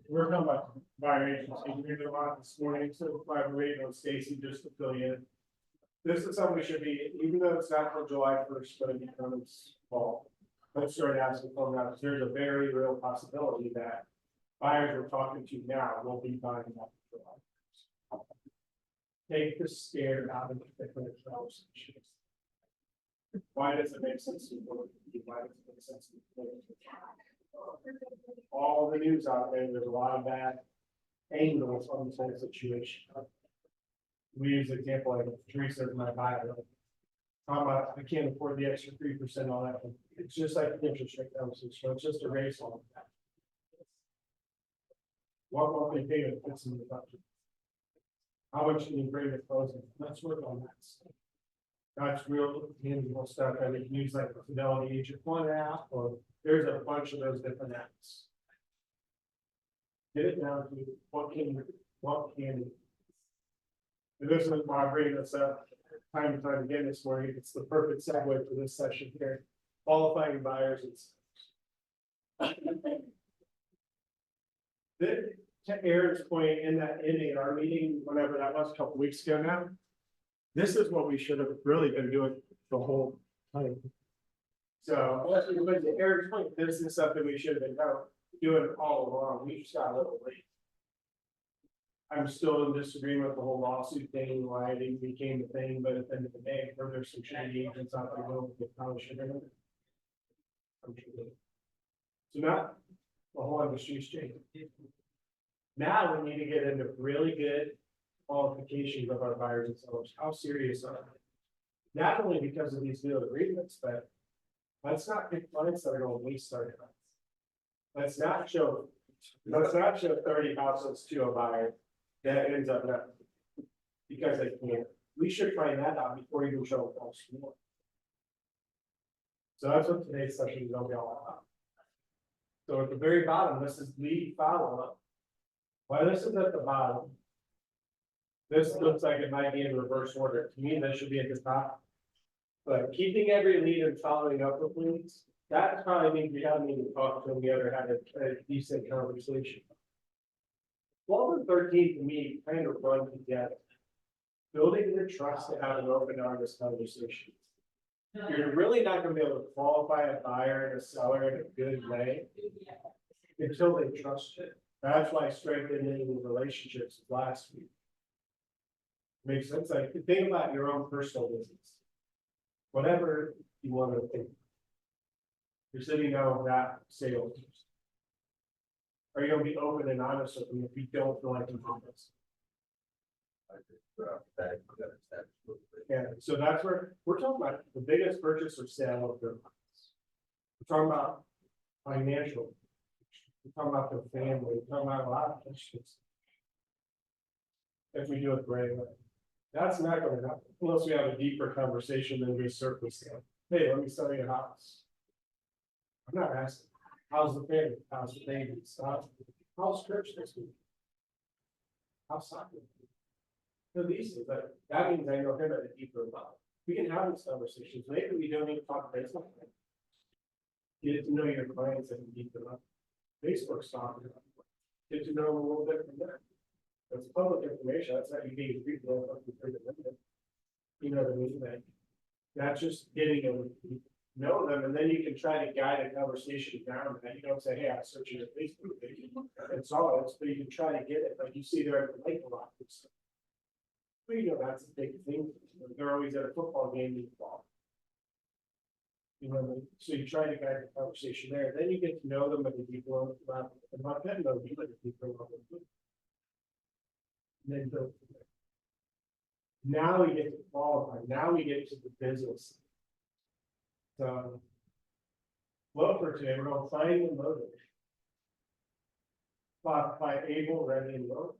we're talking about buyer agency, we did a lot this morning, so collaborating on Stacy just to fill you in. This is something we should be, even though it's not till July 1st, but it becomes fall. Let's start asking for now, because there's a very real possibility that buyers we're talking to now will be buying that July 1st. Take the scare out of the different conversations. Why does it make sense to work? Why does it make sense to work? All the news out there, there's a lot of bad angles on this whole situation. We use the example like Teresa in my bio. How about I can't afford the extra 3% on that. It's just like the interest rate conversation. It's just a race on that. What monthly payment fits in the budget? How much can you bring to closing? Let's work on that stuff. That's real tangible stuff that we can use like the Fidelity Agent One app, or there's a bunch of those different apps. Get it down to what can. And this is why I bring this up time and time again this morning. It's the perfect segue for this session here. Qualifying buyers and sellers. To Aaron's point in that NAR meeting, whenever that was a couple weeks ago now, this is what we should have really been doing the whole time. So, but to Aaron's point, this is something we should have been doing all along. We just got a little late. I'm still in disagreement with the whole lawsuit thing and why it became the thing, but at the end of the day, there's some shady agents out there who probably should have. So now the whole industry's changed. Now we need to get into really good qualifications of our buyers and sellers. How serious are they? Not only because of these new agreements, but let's not pick clients that are going to waste our time. Let's not show 30 houses to a buyer that ends up not because they can't. We should find that out before you even show a house more. So that's what today's session is going to be all about. So at the very bottom, this is lead follow-up. While this is at the bottom, this looks like it might be in reverse order. To me, this should be at the top. But keeping every lead and following up with leads, that probably means we haven't even talked to them yet or had a decent conversation. 12 and 13 to me kind of run together. Building the trust to have an open, honest conversation. You're really not going to be able to qualify a buyer and a seller in a good way until they trust you. That's why strengthening relationships last week. Makes sense. Like think about your own personal business. Whatever you want to think. You're sitting down with that sales. Are you going to be open and honest with them if you don't feel like you do this? Yeah, so that's where we're talking about the biggest purchase or sale of their lives. We're talking about financial. We're talking about the family. We're talking about a lot of issues. If we do it the right way, that's not going to happen unless we have a deeper conversation than we surface them. Hey, let me sell you a house. I'm not asking, how's the family? How's the baby? How's church this week? How's soccer? So these things, but that means I know him at a deeper level. We can have these conversations. Maybe we don't even talk business. Get to know your clients at a deeper level. Facebook's talking about it. Get to know them a little bit from there. That's public information. That's not you being people. You know what I mean? Like, not just getting them, know them, and then you can try to guide a conversation down that. You don't say, hey, I searched your Facebook page and saw it, but you can try to get it. Like you see there like a lot of stuff. But you know that's a big thing. They're always at a football game in the fall. You know, so you try to guide the conversation there. Then you get to know them at a deeper level. And not them know you at a deeper level. And then go from there. Now we get to qualify. Now we get to the business. So, well, for today, we're going to find and motivate. Qualify able, ready, and willing.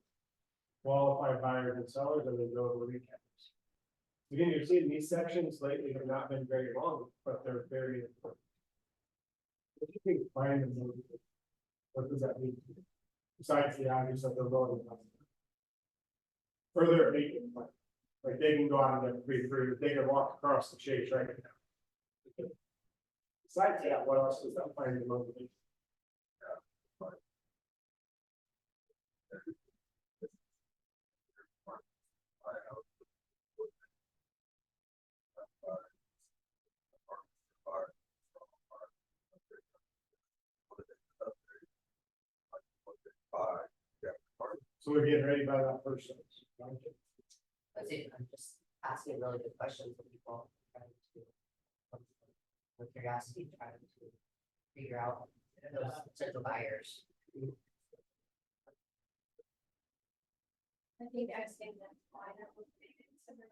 Qualify buyers and sellers, and then go over recaps. Again, you've seen these sections lately have not been very long, but they're very important. What do you think find and motivate? What does that mean? Besides the obvious of the willing. Further making money. Like they can go out and get free, they can walk across the chase right now. Besides that, what else does that find the motivation? So we're getting ready by that first. I'm just asking really good questions for people, trying to, with curiosity, trying to figure out those potential buyers. I think that's why that would be considered.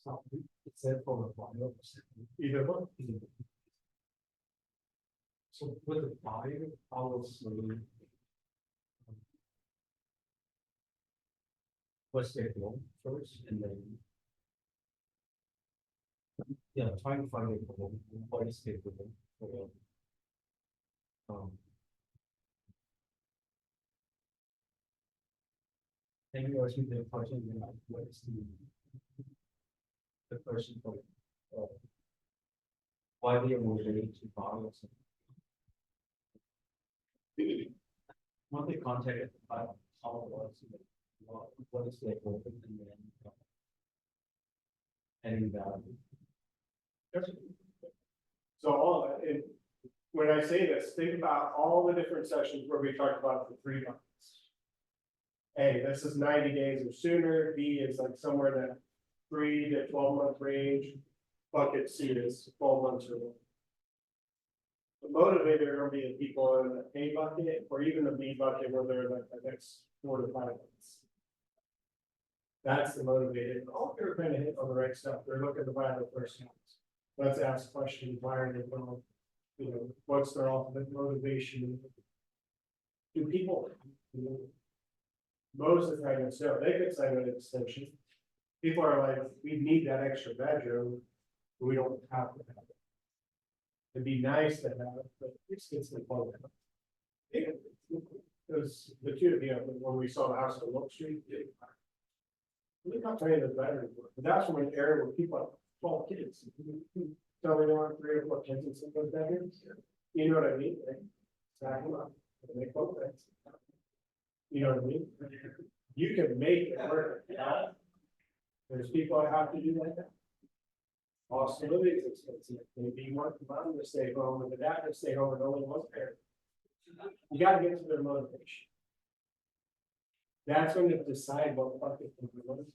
So it's there for a while. Either one. So with the buyer, obviously. What's their goal first and then. Yeah, trying to find a goal, what is their goal? And you ask me the question, what is the person for why they are motivated to buy or something? What they contacted about how it was, what is their goal and then any value. So all and when I say this, think about all the different sessions where we talked about the 3 months. A, this is 90 days or sooner. B is like somewhere in that 3 to 12 month range. Bucket C is 12 months or more. The motivator are going to be the people in the A bucket or even the B bucket where they're like the next 4 to 5 months. That's the motivator. All they're kind of hit on the right stuff. They're looking to buy the first house. Let's ask questions. Why are they going? You know, what's their ultimate motivation? Do people? Most of the time, it's no, they could sign an extension. People are like, we need that extra bedroom, but we don't have to have it. It'd be nice to have it, but it's the problem. Because the two of you, when we saw the house on Wilk Street, look how tiny the bedroom was. But that's from an area where people have 12 kids. Tell me they want 3 or 4 kids in some of those bedrooms. You know what I mean? Right? Stack them up. Make both beds. You know what I mean? You can make it work. There's people that have to do that. Also, living is expensive. Maybe you want the mom to stay home and the dad to stay home and only one parent. You got to get to their motivation. That's when you decide what bucket you want.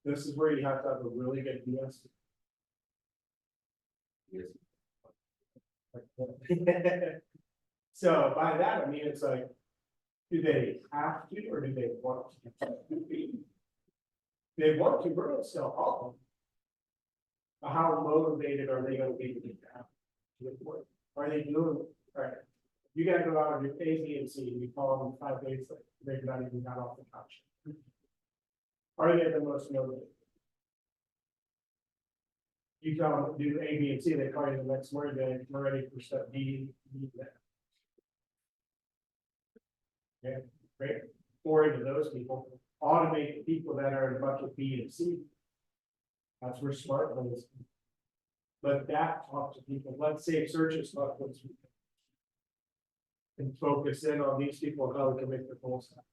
This is where you have to have a really good DS. So by that, I mean, it's like, do they have to or do they want to? They want to, we're going to sell all of them. But how motivated are they going to be to get that? Are they doing, all right, you got to go out and do A, B, and C, and you call them 5 days, like they've not even got off the couch. Are they the most motivated? You tell them to do A, B, and C, they call you the next morning, they're ready for step D, that. Yeah, great. Or into those people, automate the people that are in bucket B and C. That's where smart one is. Let that talk to people. Let's say searches buckets. And focus in on these people, how we can make the goals happen.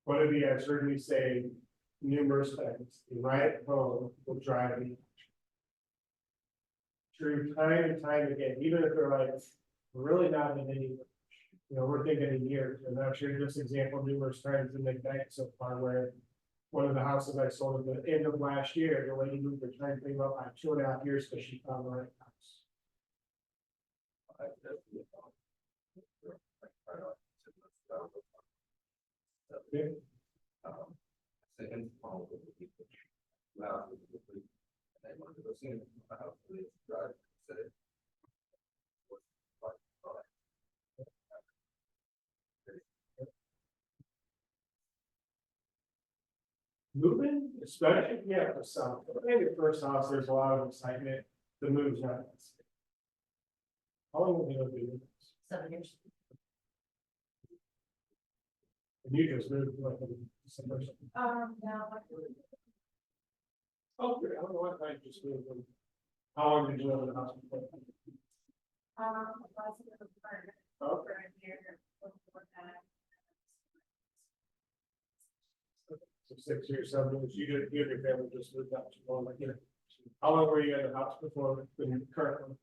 One of you guys heard me say numerous times, the right home will drive me. True, time and time again, even if they're like, we're really not in any, you know, we're thinking in years, and I've shared this example numerous times in the bank so far, where one of the houses I sold at the end of last year, the lady moved her time frame up by 2.5 years because she found the right house. Okay. Second, Moving, especially if you have to sell. Maybe your first house, there's a lot of excitement. The move's not. How long will you do this? 7 years. And you just moved like in December. No. Oh, good. I don't know what I just moved them. How long did you live in the house before? Lots of apartment Oh, for a year before that. so 6 years, 7 years, you and your family just moved out to one, like, you know. How long were you in the house before the current one?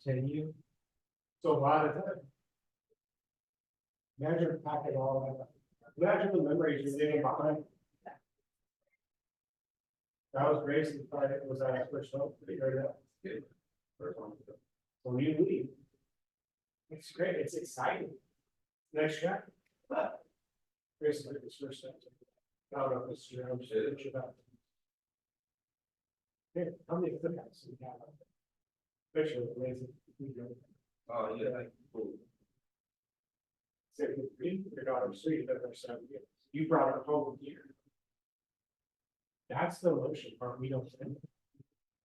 10 years. So a lot of time. Imagine packing all that up. Imagine the memories you're leaving behind. That was Grace, Friday, was our first home, you heard that? First one. When you leave. It's great, it's exciting. Next chapter, but. Grace is this first step. I don't know if this is your own shit about. Yeah, how many footnotes do we have? Picture of amazing. Oh, yeah, like, cool. Say, your daughter's 3, but they're 7 years. You brought her home here. That's the emotion part we don't think.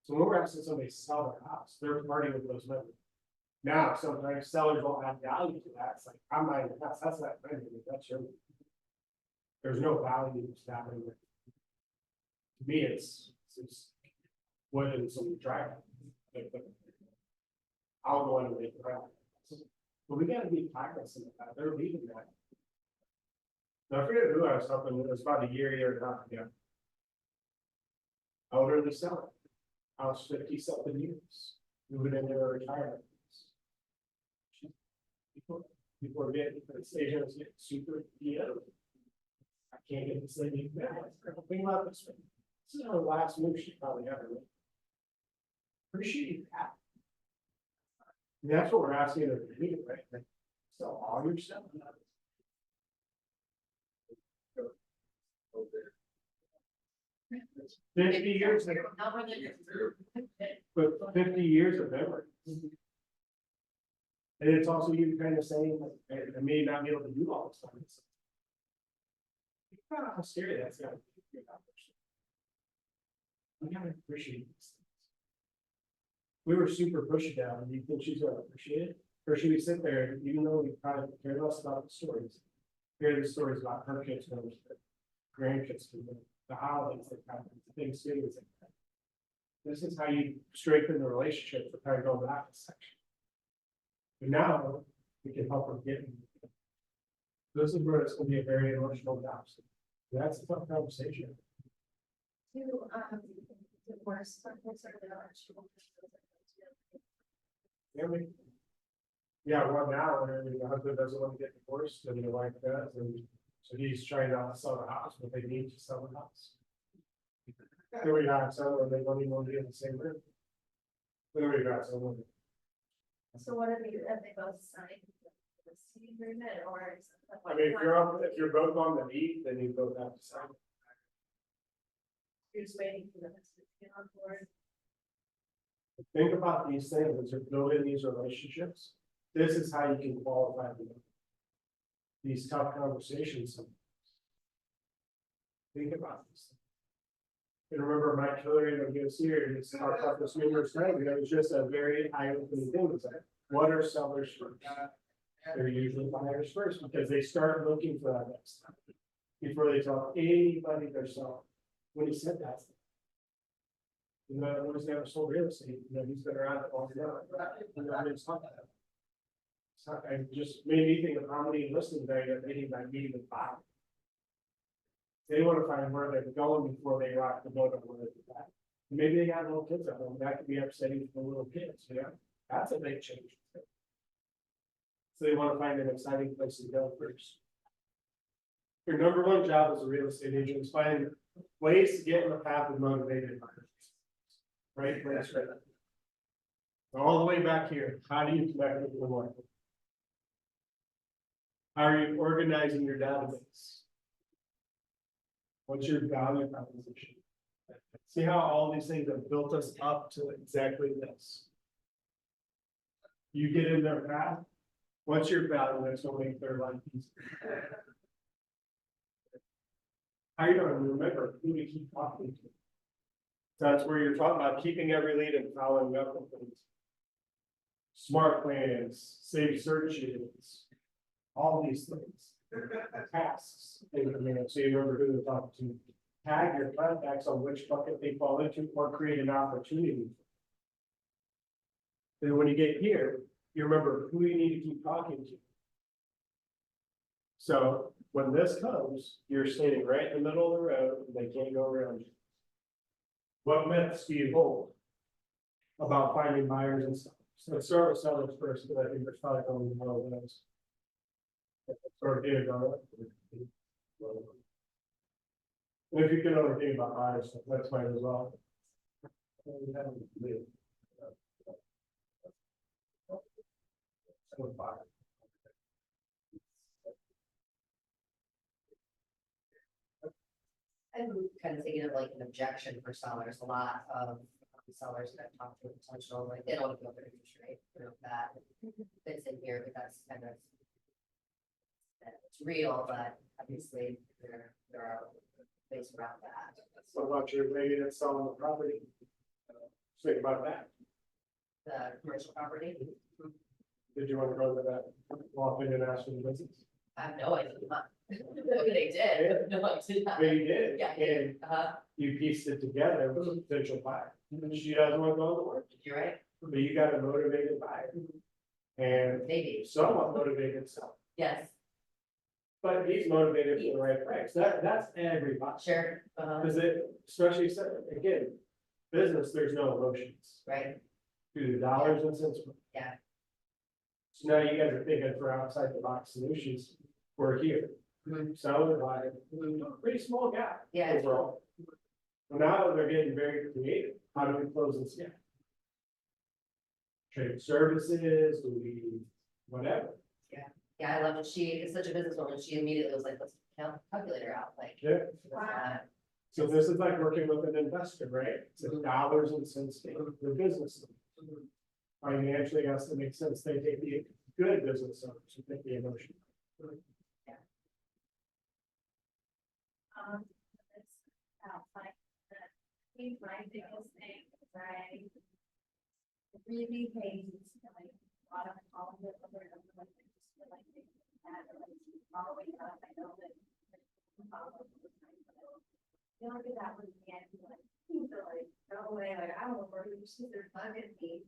So when we're asking somebody to sell their house, they're parting with those memories. Now, sometimes sellers won't add value to that. It's like, I'm buying the house, that's not memory, that's your. There's no value to that. To me, it's wood and some driveway. I'll go in and make the right. But we gotta be cognizant of that, they're leaving that. Now, I forget who I was talking, it was about a year and a half ago. Elderly seller, house 50-something years, moving into a retirement. People are getting, the stations get super, I can't get this lady back, think about this one. This is her last move she probably ever made. Appreciate that. And that's what we're asking her to do, right? Like, sell all your stuff. 50 years, but 50 years of memory. And it's also you kind of saying, like, I may not be able to do all this stuff. Think about how scary that's got to be. We gotta appreciate these things. We were super pushy down. Do you think she's gonna appreciate it? Or should we sit there, even though we kind of care less about the stories, hear the stories about her kids, grandkids, the holidays that happen, the Thanksgivings that happen. This is how you strengthen the relationship for kind of going back a section. But now we can help her get. This is where it's gonna be a very emotional job. That's a tough conversation. Divorce. Yeah, well, now, when the husband doesn't want to get divorced, and the wife does, and so he's trying not to sell the house, but they need to sell the house. Then we got someone, they don't even want to be in the same room. Then we got someone. So what have they both signed the agreement or? I mean, if you're both on the deed, then you both have to sign. You're just waiting for them to get on board. Think about these things as you're building these relationships. This is how you can qualify them. These tough conversations. Think about this. And remember Mike Hillary when he was here, he's talked about this numerous times, and it was just a very eye-opening thing. It's like, what are sellers first? They're usually buyers first because they start looking for that next time before they tell anybody they're selling. When he said that, you know, when he's never sold real estate, you know, he's been around it all the time. So I just made me think of how many listings they are getting by meeting with buy. They want to find where they're going before they rock the boat on where they're at. Maybe they got little kids at home, that could be upsetting for the little kids, you know, that's a big change. So they want to find an exciting place to go first. Your number one job as a real estate agent is finding ways to get in the path of motivated buyers. Right, place, right. All the way back here, how do you connect with the market? How are you organizing your database? What's your value proposition? See how all these things have built us up to exactly this. You get in their path. What's your value that's going to make their life easier? How are you going to remember who to keep talking to? That's where you're talking about keeping every lead and following up with things. Smart plans, safe searches, all these things. Tasks. So you remember who they're talking to. tag your contacts on which bucket they fall into or create an opportunity. Then when you get here, you remember who you need to keep talking to. So when this comes, you're standing right in the middle of the road and they can't go around you. What myths do you hold about finding buyers and stuff? So let's start with sellers first, but I think there's probably only one of those. Or did go. And if you can only think about buyers, that's fine as well. I'm kind of thinking of like an objection for sellers, a lot of sellers that talk to potential, like, they don't want to go for interest rate, you know, that fits in here, but that's kind of. It's real, but obviously there are ways around that. What about your lady that's selling the property? Think about that. The commercial property, Did you want to go to that? Walk in and ask for the business? I have no idea. They did, no, I did not. But you did, Yeah, and you pieced it together with a potential buyer. She doesn't want to go to work, You're right, but you got a motivated buyer. And maybe, somewhat motivated seller, yes, but he's motivated for the right price. That's everybody. sure, Because especially again, business, there's no emotions. right, Do the dollars and cents. Yeah. So now you guys are thinking for outside the box solutions. We're here. Mhm. Seller, buyer, pretty small gap. Yeah. Overall. Well, now they're getting very creative. How do we close this gap? Trade services, do we, whatever. yeah, I love it, she is such a businesswoman, she immediately was like, let's count the calculator out, like. Yeah. uh, So this is like working with an investor, right? It's a dollars and cents thing, the business. Financially, has to make sense. They take the good business owners, who take the emotion. It's like, I think my biggest thing is I really hate, like, a lot of all of the other, like, just feel like they had, like, following up, I know that. You don't do that with the end, like, feel like, go away, like, I don't know where you see their bugging me,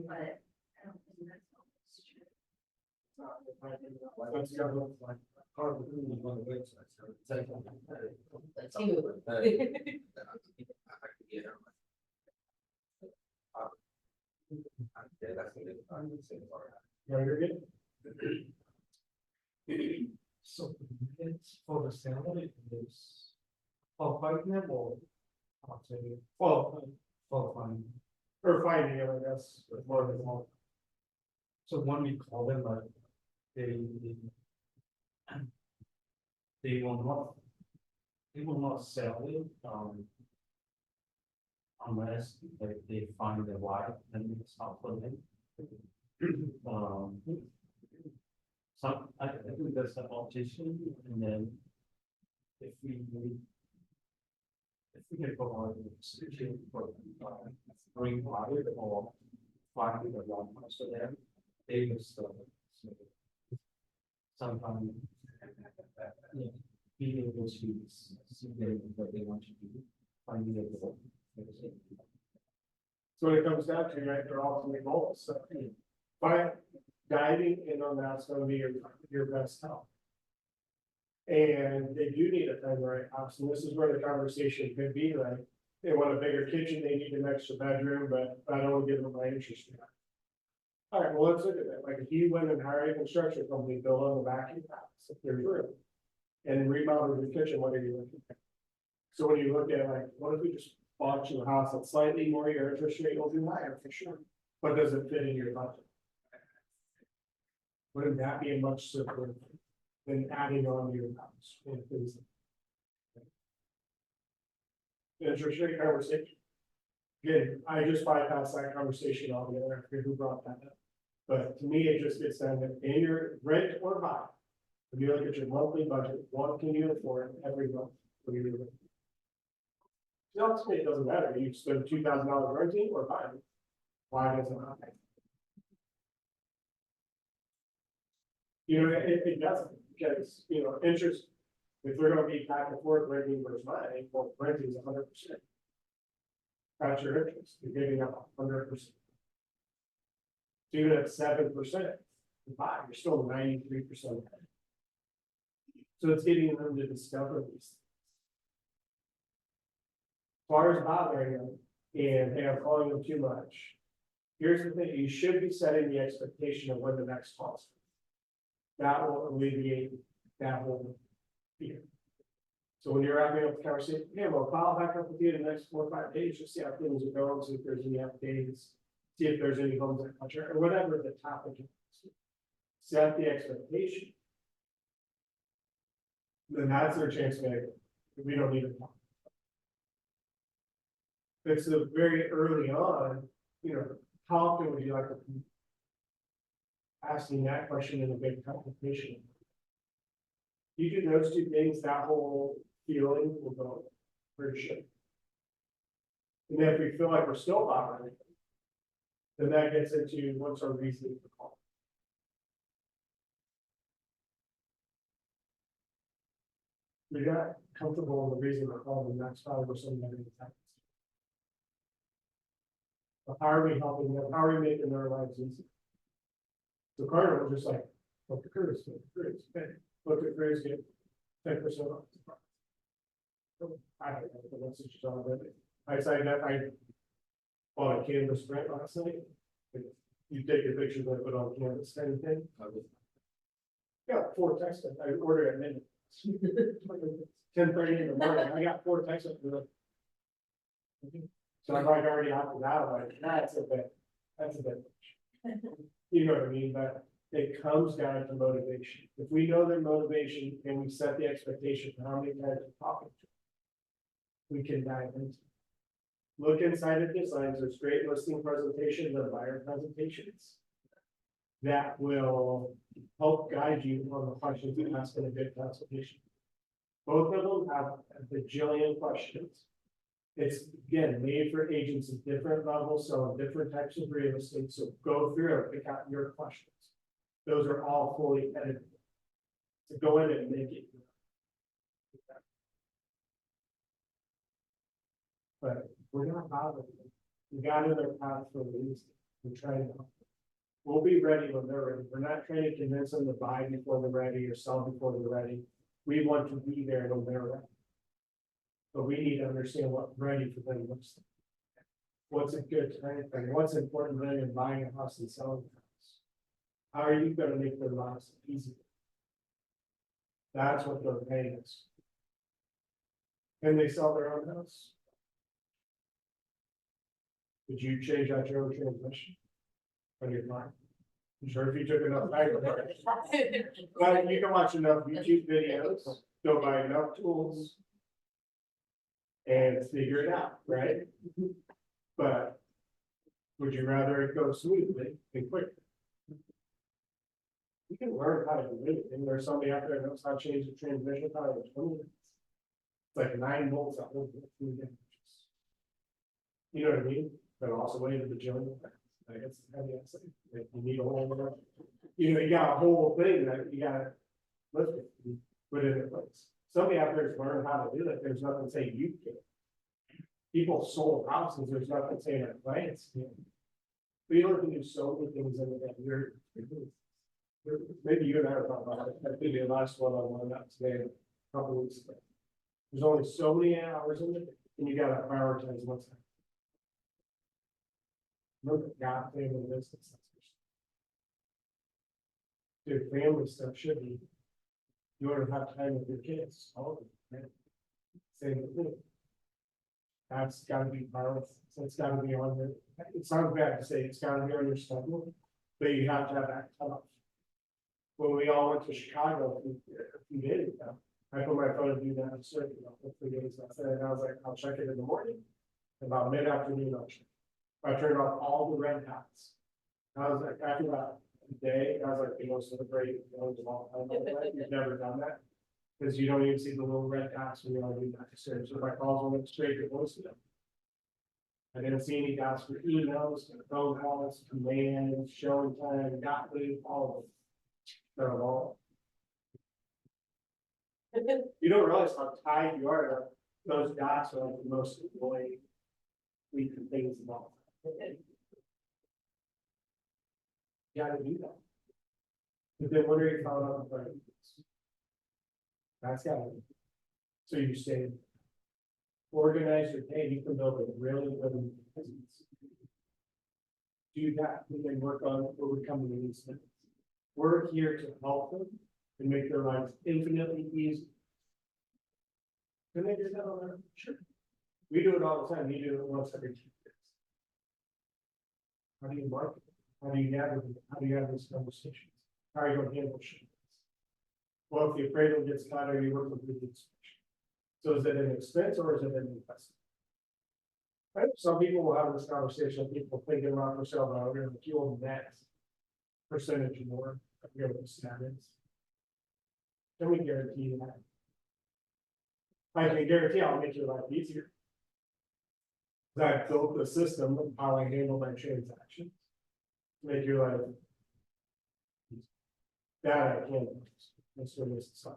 but I don't think that's always true. Let's go with like. Let's see. Yeah, that's a good part. Yeah, you're good. So it's for the salary is for partner or actually Well, for fund. or finding it, I guess, with more than one. So when we call them like they will not sell it unless like they find the wife and it's not for them. Some I think there's an option and then if we can provide a solution for bring water or finding the one house for them, they will still. Sometimes. Yeah, being able to see what they want to do, finding a goal. So when it comes down to, right, they're ultimate goals, so. By diving in on that's gonna be your best help. And they do need a time right house, and this is where the conversation could be like, they want a bigger kitchen, they need an extra bedroom, but I don't give them my interest rate. All right, well, let's look at that, like, if you went and hired a construction company, build on the back of your house, if there's room. And remodel your kitchen, what are you looking at? So when you look at like, what if we just bought you a house that's slightly more, your interest rate will be higher for sure, but does it fit in your budget? Wouldn't that be a much simpler than adding on to your house? Interest rate conversation. Again, I just bypassed that conversation altogether, I forget who brought that up. But to me, it just gets down to in your rent or buy. If you look at your monthly budget, what can you afford every month? What do you do? To me, it doesn't matter, you spend $2,000 renting or buying. Why doesn't it happen? You know, it doesn't, because, you know, interest, If they're gonna be back and forth renting versus buying, well, renting is 100%. That's your interest, you're giving up 100%. Even at 7%, to buy, you're still 93%. So it's getting them to discover these things. As far as bothering them, and they are calling them too much. Here's the thing, you should be setting the expectation of when the next call is. That will alleviate that whole fear. So when you're wrapping up the conversation, yeah, well, follow back up with you the next 4 or 5 days, just see how things are going, see if there's any updates. See if there's any homes that contract, or whatever the topic is. Set the expectation. Then that's their chance to make it. We don't need to talk. It's the very early on, you know, how often would you like to be asking that question in a big conversation? You do those two things, that whole feeling will go pretty sure. And then if we feel like we're still bothering, then that gets into what's our reasoning for calling. We got comfortable in the reason for calling, and that's probably where somebody attacks. But how are we helping them? How are we making their lives easier? So Carter was just like, look at Curtis, look at Curtis, okay, look at Curtis, get 10% off. I don't know, the message is already. I say that I bought a canvas print last night. You take your pictures and put on canvas, kind of thing. Yeah, 4 texts. I ordered at midnight. 10:30 in the morning. I got 4 texts. So I'm like already opted out. Like that's a bit much. You know what I mean? But it comes down to motivation. If we know their motivation and we set the expectation for how many times we're talking to them, we can dive into it. Look inside of designs, there's great listing presentations and buyer presentations that will help guide you on the questions you ask in a bid consultation. Both of them have a bajillion questions. It's again made for agents of different levels, so different types of real estate. So go through and pick out your questions. Those are all fully edited. So go in and make it. But we're not bothering them. We got in their path for a reason. We're trying to help them. We'll be ready when they're ready. We're not trying to convince them to buy before they're ready or sell before they're ready. We want to be there when they're ready. But we need to understand what ready for them looks like. What's a good time frame? What's important to them in buying a house and selling a house? How are you going to make their lives easier? That's what they're paying us. Can they sell their own house? Would you change out your own transmission? On your mind? I'm sure if you took enough time. But you can watch enough YouTube videos, go buy enough tools. And figure it out, right? But would you rather it go smoothly and quickly? You can learn how to do it, and there's somebody out there that knows how to change the transmission power in 20 minutes. It's like 9 volts at 1.3 amperes. You know what I mean? But also way to the gym. Like it's heavy. Like you need a whole, you know, you got a whole thing that you gotta lift it and put it in place. Somebody out there is learning how to do that. There's nothing saying you can. People sold houses. There's nothing saying that clients can. We can do so many things in that. Maybe you and I were talking about it. I think the last one on one up today, a couple weeks ago. There's only so many hours in it, and you gotta prioritize what's happening. Look at God, family, business. Dude, family stuff should be. You want to have time with your kids, all of them, right? Same thing. That's gotta be part of, so it's gotta be on your, it sounds bad to say it's gotta be on your schedule, but you have to have that cutoff. When we all went to Chicago a few days ago, I put my phone to do that circuit, for 3 days, and I was like, I'll check it in the morning, about mid-afternoon, I'll check. I turned off all the red dots. I was like, after that day, I was like, you know, celebrate, you know, you've never done that. Because you don't even see the little red dots when you want to do that. So my calls went straight to voicemail. I didn't see any dots for emails, phone calls, commands, showing time, got leave, all of them. They're all. You don't realize how tied you are, to those dots are like the most annoying weekly things about. You gotta do that. But then what are you following up with? That's gotta be. So you say, organize your day, you can build a really good business. Do that, and then work on overcoming these things. We're here to help them and make their lives infinitely easier. Can they do that on their own? Sure. We do it all the time, you do it once every 2 years. How do you market? How do you gather? How do you have these conversations? How are you going to handle shit? Well, if the appraisal gets caught, are you working with the inspection? So is it an expense or is it an investment? Right? Some people will have this conversation, people thinking about for sale, but we're going to fuel that percentage more, I forget what the stat is. Can we guarantee that? I can guarantee I'll make your life easier. I built the system of how I handle my transactions. Make your life. That I can. That's what this is.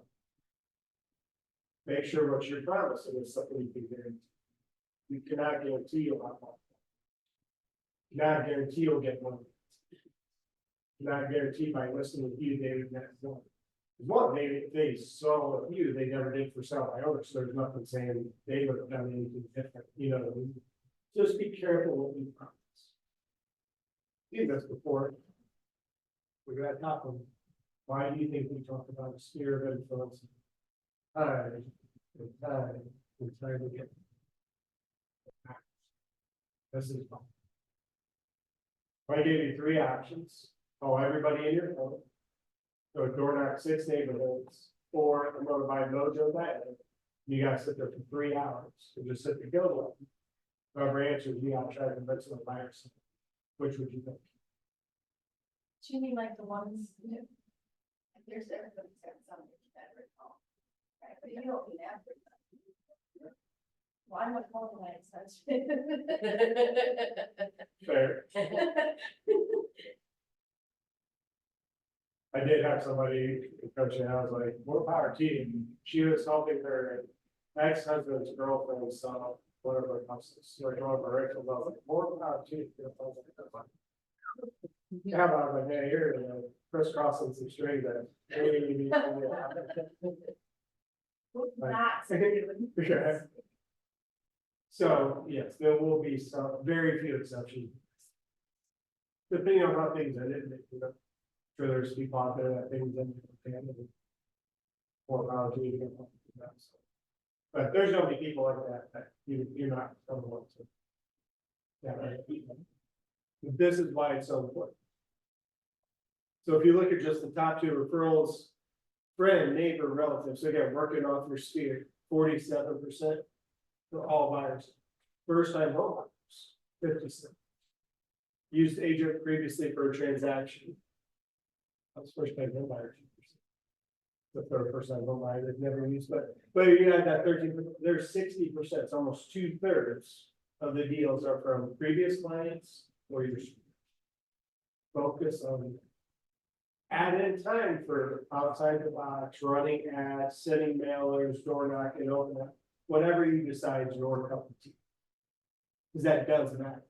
Make sure what you're promising is something you can guarantee. You cannot guarantee you'll have one. You cannot guarantee you'll get one. You cannot guarantee by listening to you, David, that's one. One, they saw with you, they never did for sale by others, so there's nothing saying they would have done anything different, you know what I mean? Just be careful what you promise. Did this before. We got top of, why do you think we talk about a sphere of influence? Time and time again. This is fun. I gave you 3 options, call everybody in your phone. So door knock 6 neighborhoods, or I'm gonna buy Mojo that. You gotta sit there for 3 hours and just sit there go. Whoever answers, you gotta try to convince them to buy or something. Which would you think? Do you mean like the ones, you know, like there's everybody's got something better at home, right? But you don't need everybody. Well, I'm not calling my extension. Fair. I did have somebody coaching, I was like, more power to you. She was helping her ex-husband's girlfriend sell one of her houses, like one of her rentals. I was like, more power to you. I was like, yeah, but I was like, yeah, you're crisscrossing some strings there. That's. Sure. So, yes, there will be some, very few exceptions. Depending on how things ended, you know, sure there's people out there that things ended family. More power to you. But there's gonna be people like that you're not gonna want to. Yeah, right. This is why it's so important. So if you look at just the top 2 referrals, friend, neighbor, relative, so again, working off your sphere, 47% for all buyers. First time home buyers, 57%. Used agent previously for a transaction. That's first time home buyers. The third person home buyer they've never used, but you have that 13%, there's 60%, it's almost 2/3 of the deals are from previous clients or your focus on added time for outside the box, running ads, sending mailers, door knocking, open up, whatever you decide is your cup of tea. Because that does matter.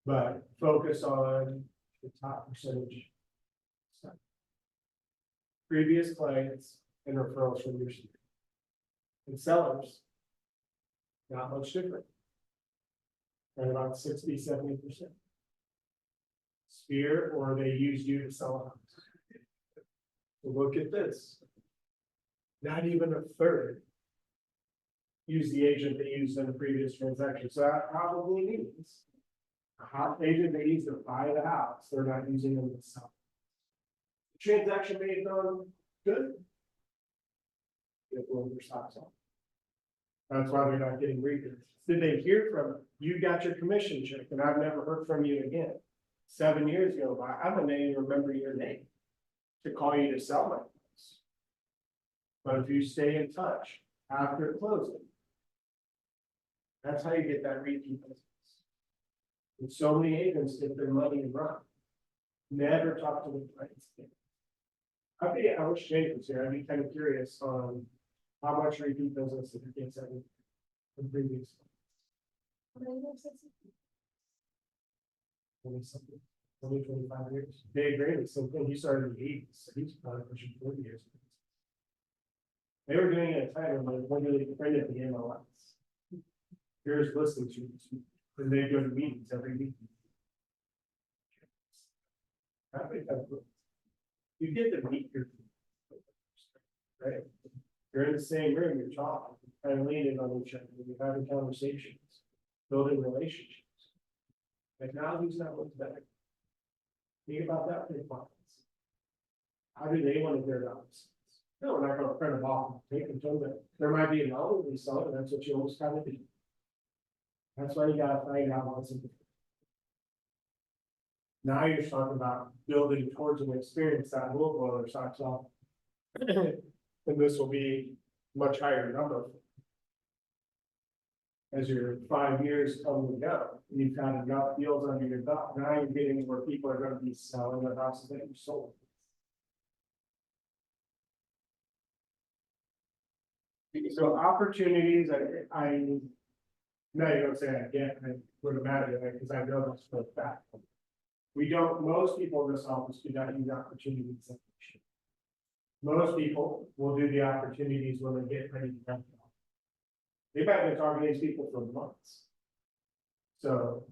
But focus on the top percentage. Stuff. Previous clients and referrals from your student. And sellers, not much different. At about 60-70%. Sphere, or they used you to sell a house. So look at this. Not even a third. Use the agent they used in the previous transaction. So that probably means a hot agent they used to buy the house, they're not using them to sell. Transaction may have gone good. Get one your stocks on. That's why they're not getting rebids. Did they hear from you? Got your commission check, and I've never heard from you again. 7 years go by. I don't even remember your name to call you to sell my house. But if you stay in touch after closing, that's how you get that repeat business. And so many agents get their money and run. Never talk to the clients again. I wish Jake was here, I'd be kind of curious on how much repeat business if you can't say from previous. 20-something, 25 years. Dave Gray, same thing, he started in the eighties, so he's probably pushing 40 years. They were doing it at a time when they literally printed the MLS. Here's listening to, and they go to meetings every week. I think that's good. You get to meet your people, right? You're in the same room, you're talking, kind of leaning on each other, you're having conversations, building relationships. Technology's not what's better. Think about that for your clients. How do they want to hear about this? No, we're not going to print them off and take them to them. There might be an elderly seller, that's what you always kind of do. That's why you gotta find out what's in. Now you're talking about building towards an experience that will blow their socks off. And this will be much higher number. As your 5 years come and go, you've had enough deals under your belt, now you're getting where people are gonna be selling their houses that you sold. So opportunities, I'm not even gonna say I get, I would imagine, because I know this for a fact. We don't, most people in this office do not use opportunities that they should. Most people will do the opportunities when they get ready to come. They've been talking to these people for months. So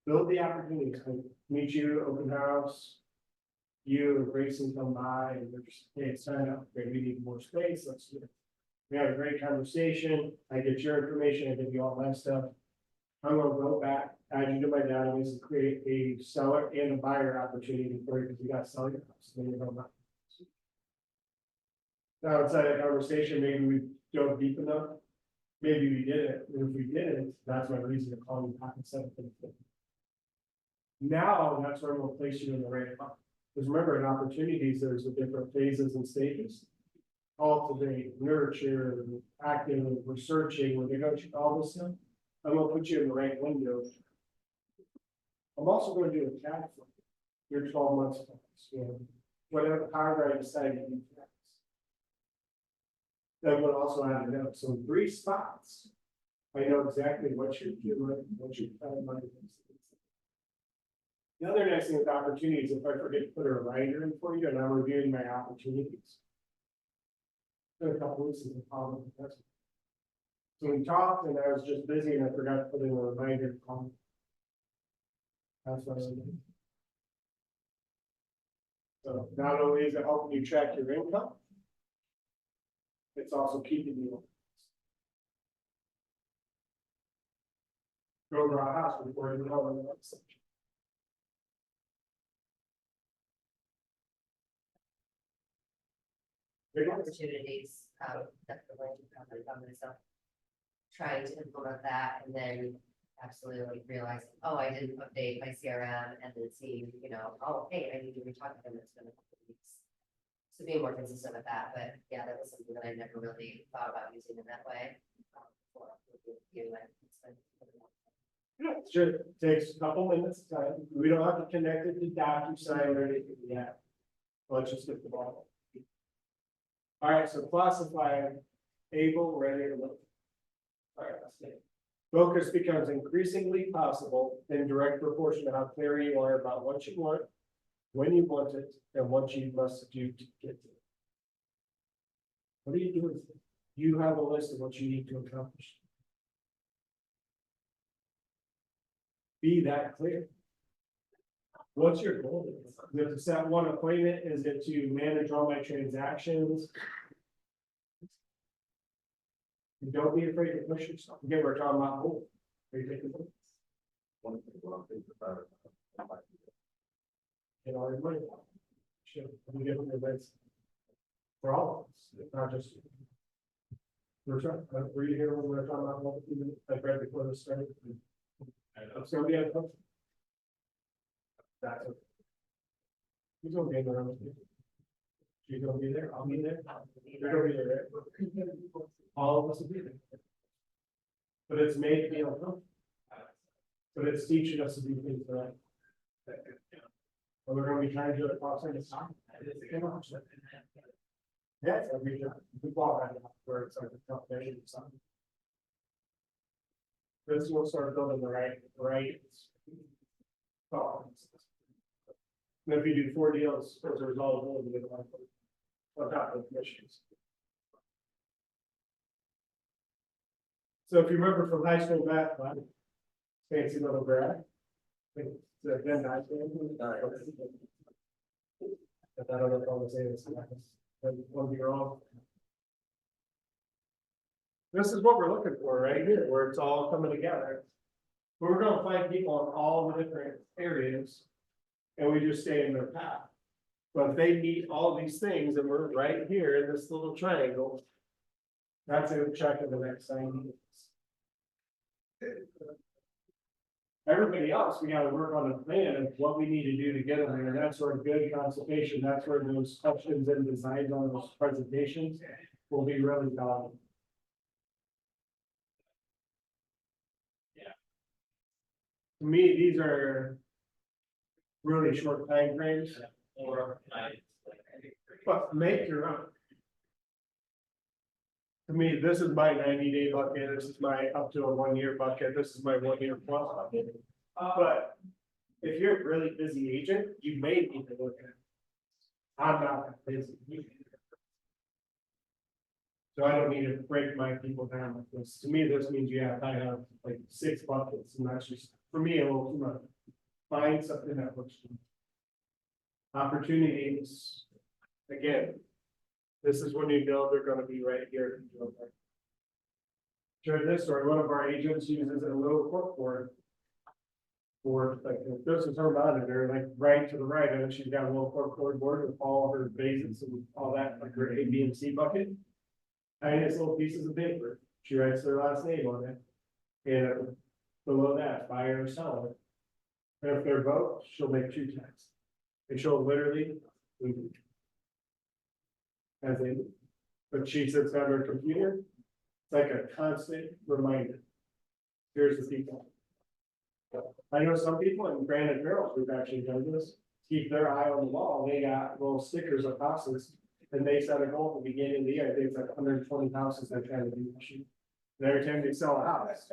build the opportunities, like meet you, open house. You and Grayson come by and they're just, hey, it's time up, we need more space, let's do it. We had a great conversation, I get your information, I give you all my stuff. I'm gonna go back, add you to my database and create a seller and a buyer opportunity for you, because you got to sell your house, then you're gonna. Now, outside of conversation, maybe we dove deep enough, maybe we did it, and if we didn't, that's my reason to call you back and set up things. Now, that's where I'm gonna place you in the right spot, because remember, in opportunities, there's the different phases and stages. Cultivate, nurture, active, researching, we're negotiating all this stuff. I'm gonna put you in the right window. I'm also gonna do a tab for you. Your 12 months, whatever, however I decide to do tax. Then we'll also add a note, so in 3 spots. I know exactly what you're doing, what you're trying to do. The other nice thing with opportunities, if I forget to put a reminder in for you and I'm reviewing my opportunities. In a couple weeks is a problem. So we talked and I was just busy and I forgot to put in a reminder to call. That's what I was doing. So not only is it helping you track your income, it's also keeping you. Go to our house before you know the next section. Big opportunities, definitely, on myself. Trying to implement that and then absolutely like realizing, oh, I didn't update my CRM and then seeing, you know, oh, hey, I need to reach out to them, it's been a couple of weeks. So being more consistent with that, but yeah, that was something that I never really thought about using in that way. Before you and it's been. Sure, it takes a couple minutes time. We don't have to connect it to DocuSign or anything yet. Let's just get the ball. All right, so classify able, ready, to look. All right, let's see. Focus becomes increasingly possible in direct proportion to how clear you are about what you want, when you want it, and what you must do to get it. What do you do with it? You have a list of what you need to accomplish. Be that clear. What's your goal? Is it to set one appointment? Is it to manage all my transactions? And don't be afraid to push yourself. Again, we're talking about goal. Are you taking it? One thing what I'm thinking about it. Get all your money. Sure, we give them advice. For all of us, not just you. We're trying, were you here when we were talking about what I read before this started? It's gonna be a. That's okay. He's gonna be there. She's gonna be there, I'll be there. You're gonna be there, right? All of us will be there. But it's made to be uncomfortable. But it's teaching us to do things right. Or we're gonna be trying to do it across the time. Yeah, so we bought that where it's like a tough day or something. This will start building the right. thoughts. And if you do 4 deals as a result of it, on top of the commissions. So if you remember from high school math class, fancy little graph. It's a Venn diagram. But I don't know if I'll say this. But one be wrong. This is what we're looking for right here, where it's all coming together. We're gonna find people in all the different areas. And we just stay in their path. But if they meet all these things and we're right here in this little triangle. That's a check of the next 90 days. Everybody else, we gotta work on a plan of what we need to do to get them there. That's where good consultation, that's where those questions and designs on those presentations will be really valuable. To me, these are really short time frames. But make your own. To me, this is my 90-day bucket, this is my up to a 1-year bucket, this is my 1-year plus bucket. But if you're a really busy agent, you may need to look at it. I'm not that busy. So I don't need to break my people down like this. To me, this means you have, I have like 6 buckets, and that's just, for me, a little too much. Find something that works for you. Opportunities, again, this is when you know they're gonna be right here. Share this story, one of our agents uses a little corkboard. For like, this is her monitor, like right to the right, and she's got a little corkboard board with all her bases and all that, like her A, B, and C bucket. And it's little pieces of paper, she writes their last name on it. And below that, buyer or seller. And if they're both, she'll make 2 checks. And she'll literally. As in, but she sits on her computer, it's like a constant reminder. Here's the people. I know some people in Granite Barrels who've actually done this, keep their eye on the wall, they got little stickers of houses. And they set a goal at the beginning of the year, I think it's like 120 houses they're trying to do this year. And every time they sell a house,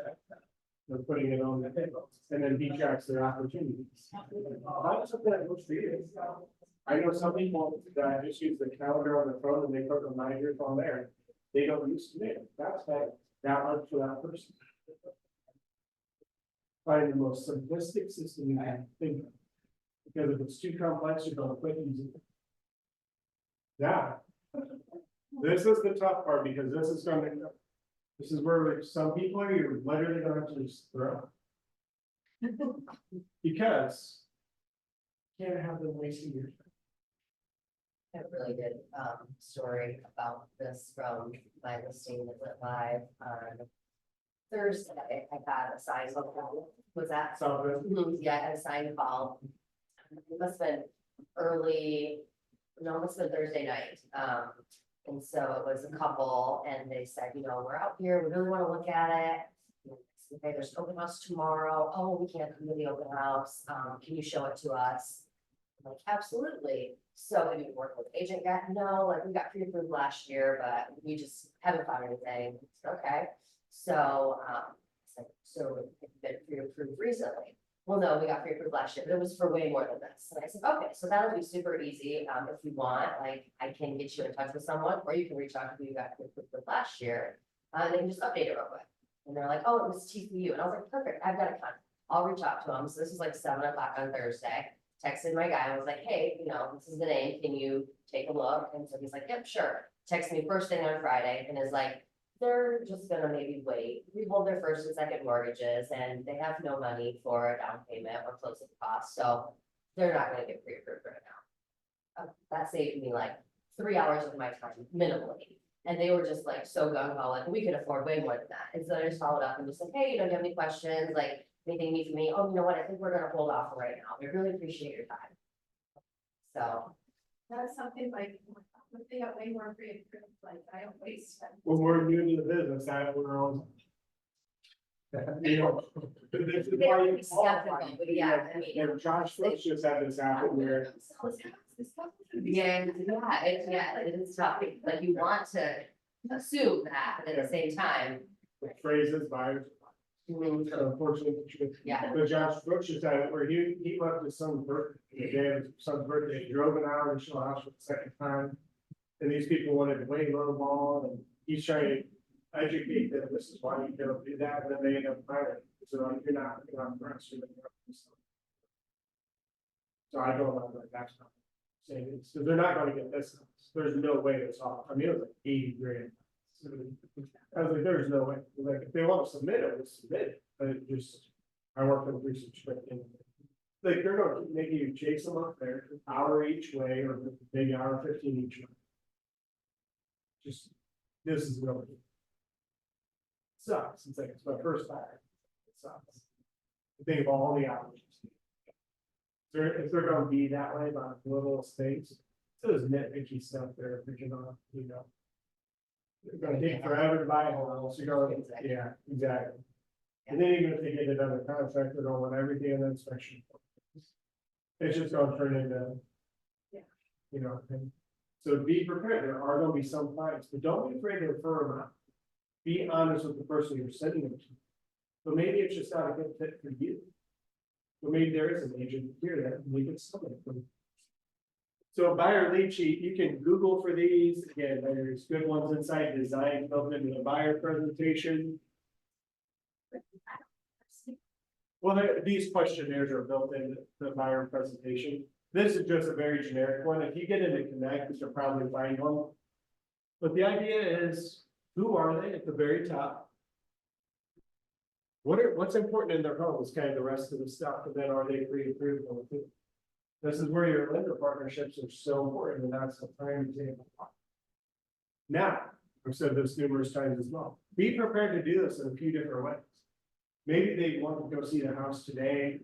they're putting it on the table, and then he tracks their opportunities. That's something that looks for you. I know some people that just use the calendar on the phone and they put reminders on there. They don't use it. That's that works for that person. Find the most simplistic system you can think of. Because if it's too complex, you're gonna quit using it. Yeah. This is the tough part because this is where some people are, you're literally gonna have to just throw. Because you can't have them wasting your time. I have a really good story about this from my listing that went live on Thursday. I got a sign call. Was that? So Yeah, I had a sign call. It must have been early, no, it must have been Thursday night. And so it was a couple and they said, you know, we're out here, we really want to look at it. Okay, there's an open house tomorrow. Oh, we can't come to the open house. Can you show it to us? I'm like, absolutely. So have you worked with agent yet? No, like we got pre-approved last year, but we just haven't found anything. Okay. So, so it's been pre-approved recently. Well, no, we got pre-approved last year, but it was for way more than this. And I said, okay, so that'll be super easy. If you want, like, I can get you in touch with someone, or you can reach out to who you got pre-approved last year. And they can just update it real quick. And they're like, oh, it was TCU. And I was like, perfect, I've got a contact. I'll reach out to them. So this was like 7 o'clock on Thursday. Texted my guy and was like, hey, you know, this is the name. Can you take a look? And so he's like, yep, sure. Texted me first thing on Friday and is like, they're just gonna maybe wait, rehold their first and second mortgages, and they have no money for a down payment or closing costs, so they're not gonna get pre-approved right now. That saved me like 3 hours of my time minimally, and they were just like so gung ho, like we could afford way more than that. And so I just followed up and just like, hey, you know, do you have any questions? Like anything you need from me? Oh, you know what? I think we're gonna hold off for right now. We really appreciate your time. So That's something like, they got way more pre-approved, like I don't waste time. when we're new to the business, we're on. You know, this is They why don't you be skeptical, qualify. but yeah, I mean. And Josh Brooks just had this happen where, Yeah, it is tough, like you want to assume that, but at the same time. phrases, buyers. Unfortunately, Yeah. but Josh Brooks just had it where he left his son's birthday, the day of his son's birthday, he drove an hour to show house for the second time. And these people wanted to play low ball, and he's trying to educate them, this is why you don't do that, and then they end up firing. So like, you're not impressed with it. So I don't know, like, that's not saying it's, so they're not gonna get this, there's no way it's off, I mean, it was like 80 grand. So, I was like, there's no way, like, if they want to submit it, we'll submit it, but it just, I work with research. Like, they're gonna make you chase them up there, hour each way, or maybe hour 15 each way. Just, this is really. Sucks, it's like, it's my first time, it sucks. Think of all the hours. If they're gonna be that way about little space, so there's nitpicky stuff they're picking on, you know. It's gonna take forever to buy a house, you're going, yeah, exactly. And then even if they get another contract, they're gonna want everything in the inspection. It's just gonna turn into. Yeah. You know, and so be prepared, there are gonna be some fines, but don't be afraid to refer them out. Be honest with the person you're sending them to. But maybe it's just not a good fit for you. But maybe there is an agent here that we can sell it from. So buyer lead sheet, you can Google for these, again, there's good ones inside design, built into the buyer presentation. Well, these questionnaires are built into the buyer presentation. This is just a very generic one. If you get into Connect, you'll probably find one. But the idea is, who are they at the very top? What's important in their home is kind of the rest of the stuff, and then are they pre-approved? This is where your lender partnerships are so important, and that's the prime example. Now, I've said this numerous times as well, be prepared to do this in a few different ways. Maybe they want to go see the house today,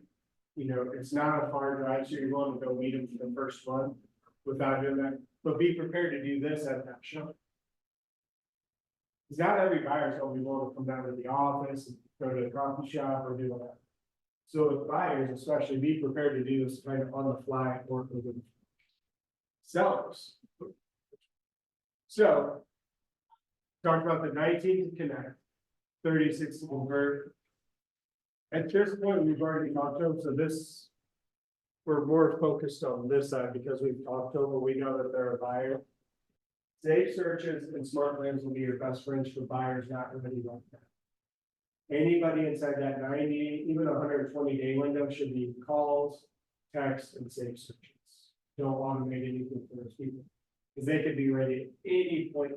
you know, it's not a far drive, so you're going to go meet them for the first month without doing that, but be prepared to do this at that show. Because not every buyer is going to be willing to come down to the office and go to the coffee shop or do that. So with buyers, especially, be prepared to do this kind of on the fly work with the sellers. So, talk about the 19 to connect, 36 to convert. At this point, we've already talked to them, so this, we're more focused on this side because we've talked to them, we know that they're a buyer. Safe searches and smart plans will be your best friends for buyers, not everybody like that. Anybody inside that 90, even 120 day window should be calls, texts, and safe searches. Don't automate anything for those people, because they could be ready at any point.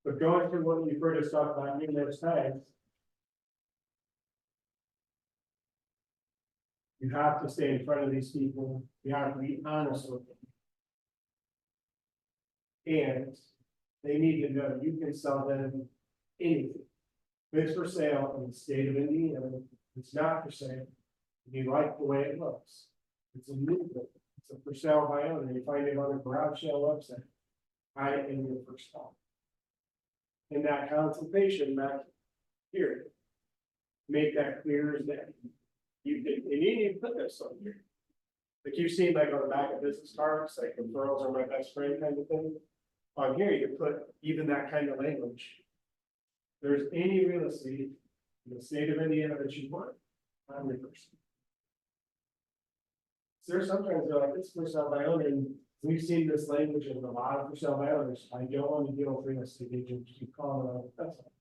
But going through what you've heard us talk about numerous times, you have to stay in front of these people. You have to be honest with them. And they need to know you can sell them anything. If it's for sale in the state of Indiana, it's not for sale. If you like the way it looks, it's a new thing. It's a for sale by owner. You find it on the garage sale website. I am your first call. In that consultation back here, make that clear as day. You can, and you need to put this on here. Like you've seen like on the back of business cards, like referrals are my best friend kind of thing. On here, you can put even that kind of language. There's any real estate in the state of Indiana that you want, I'm your person. So sometimes they're like, this for sale by owner, and we've seen this language in a lot of for sale by owners. I don't want to deal with real estate agents, keep calling on it, that's all.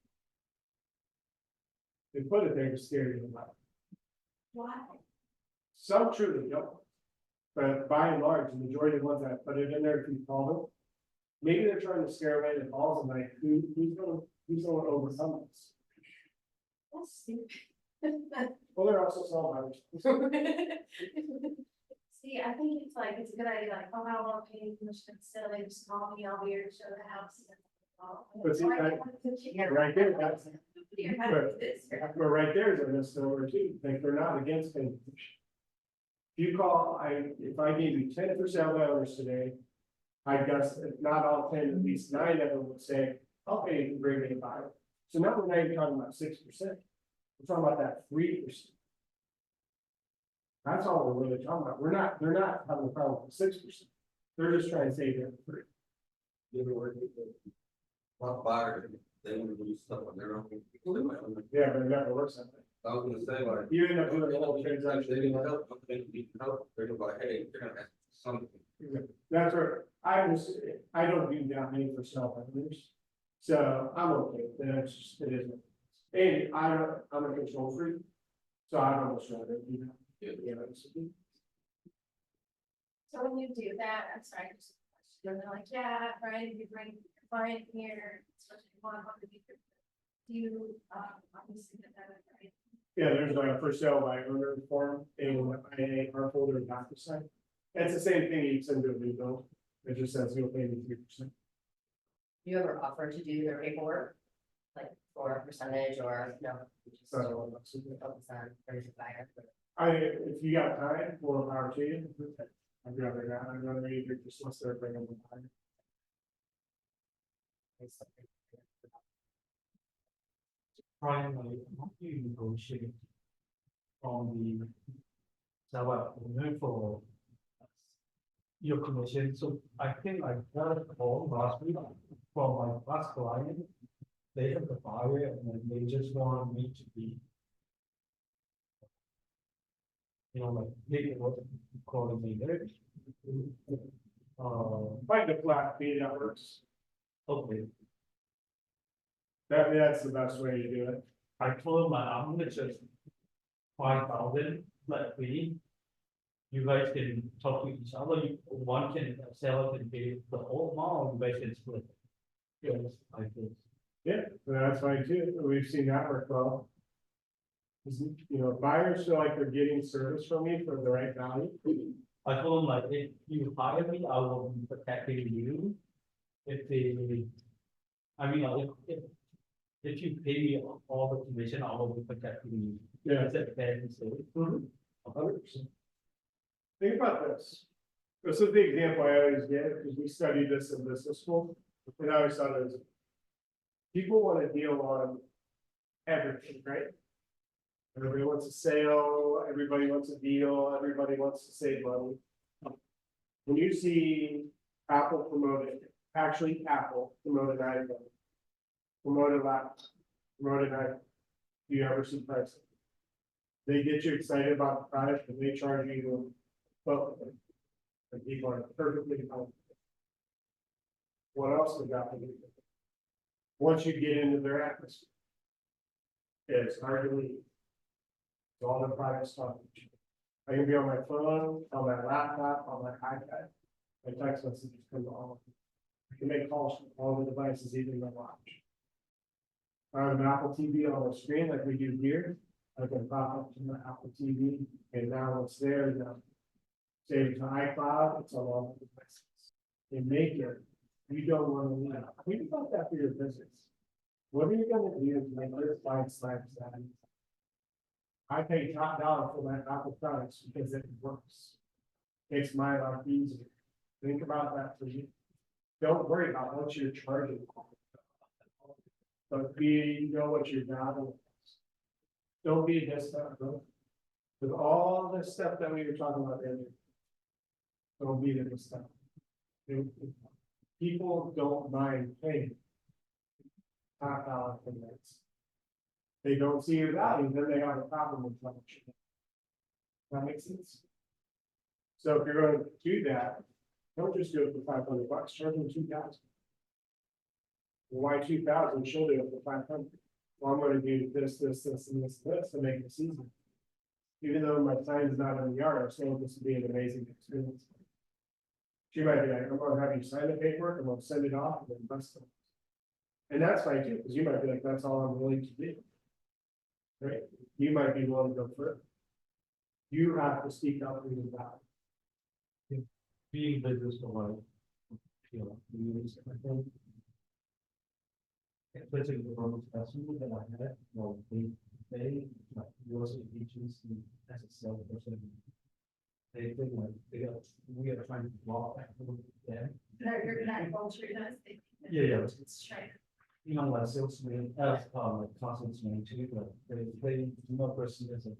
They put it there to scare you about it. Why? Some truly don't. But by and large, the majority of the ones that put it in there, if you call them, maybe they're trying to scare away the calls and like, who's going to overcome this? That's stupid. Well, they're also small buyers. See, I think it's like, it's a good idea, like, oh, I don't want to pay commission, instead of like, just call me, I'll be here to show the house. But see, right there, that's, but right there is a misnomer too, like they're not against paying commission. If you call, if I gave you 10 for sale by owners today, I guess if not all 10, at least 9 of them would say, I'll pay you to bring me a buyer. So now we're not even talking about 6%. We're talking about that 3%. That's all we're really talking about. They're not having a problem with 6%. They're just trying to save their 3. You ever work with the lot buyer, they want to do stuff on their own. Yeah, but it never works that way. I was gonna say like. You end up doing a whole transaction. They didn't help, they need help, they're gonna be like, hey, you're gonna ask something. That's right. I don't do that many for self owners. So I'm okay. That's just, it is. And I'm a control freak. So I don't try to do that. Yeah. So when you do that, I'm sorry, just a question, they're like, yeah, Brian, you bring a client here, especially one to be. Do you, obviously get that, right? Yeah, there's a for sale by owner form and our folder and DocuSign. It's the same thing you send to a new bill. It just says you'll pay me 3%. Do you ever offer to do their paperwork? Like for a percentage or no? You just So focus on furniture buyer. if you got time for power to you, I'd rather not. I'd rather either just let her bring them the time. Brian, like, how do you negotiate from the seller owner for your commission? So I think I got a call last week from my last client. They have the buyer and then they just want me to be, like, take what coordinator. Find a flat fee that works. Okay, That's the best way to do it. I told him I'm gonna just 5,000 flat fee. You guys can talk to each other, one can, seller can pay the whole amount, you guys can split. Yes, I think. Yeah, that's fine too. We've seen that work well. Buyers feel like they're getting service from me for the right value. I told them like, if you hire me, I will be protecting you. If they, I mean, like, if you pay me all the commission, I will be protecting you. Yeah. Is that fair to say? 100%. Think about this. This is the example I always give, because we studied this in business school, and I always thought it was. People want to deal on everything, right? Everybody wants a sale, everybody wants a deal, everybody wants to save money. When you see Apple promoted, actually Apple promoted iPhone, promoted laptop, promoted iPhone, do you ever see pricing? They get you excited about the product and they charge you both of them. And people are perfectly comfortable. What else we got to do? Once you get into their atmosphere, it's hard to leave. All the products talking to you. I can be on my phone, on my laptop, on my iPad. My text messages come to all of them. I can make calls from all the devices, even my watch. I have an Apple TV on the screen like we do here. I can pop up to my Apple TV, and now it's there. Save it to iCloud. It's on all the devices. They make it. You don't want to leave. Think about that for your business. What are you going to do to make your clients' lives that easy? I pay top dollar for my Apple products because it works. Makes my life easier. Think about that for you. Don't worry about what you're charging. But what your value is. Don't be a discount, bro. With all the stuff that we were talking about earlier. Don't be a discount. People don't mind paying. Top dollar for that. They don't see your value, then they have a problem with how much. That makes sense. So if you're going to do that, don't just do it for $500. Charge them $2,000. Why 2,000? She'll do it for 500. Well, I'm going to do this, and this to make this easy. Even though my sign's not in the yard, I'm saying this would be an amazing experience. She might be like, I'm going to have you sign the paperwork, I'm going to send it off, and then bust it. And that's fine too, because you might be like, that's all I'm willing to do. Right? You might be willing to go further. You have to speak out for your value. Being business for life. Years, I think. Especially the one customer that I had, they was an agency as a salesperson. They think like we are trying to block that with them. They're not culture, does they? Yeah. It's trying. Like salesman, car salesman too, but they do not perceive as a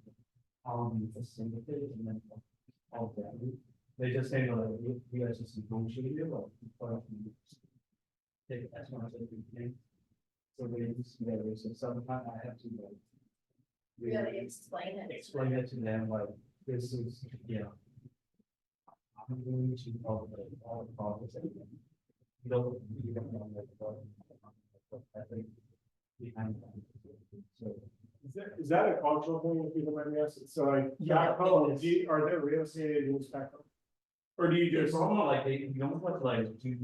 facilitator and then all that. They just say, no, we are just negotiating or take as much as we can. So they use together, so sometimes I have to like. Really explain it. Explain it to them like, this is, you know. I'm going to all the problems. You don't know what I think behind that. So. Is that a cultural thing, if you don't mind me asking? So like, Yeah, back home, it is. are there real estate agents back home? Or do you It's just? almost like they, you don't look like, do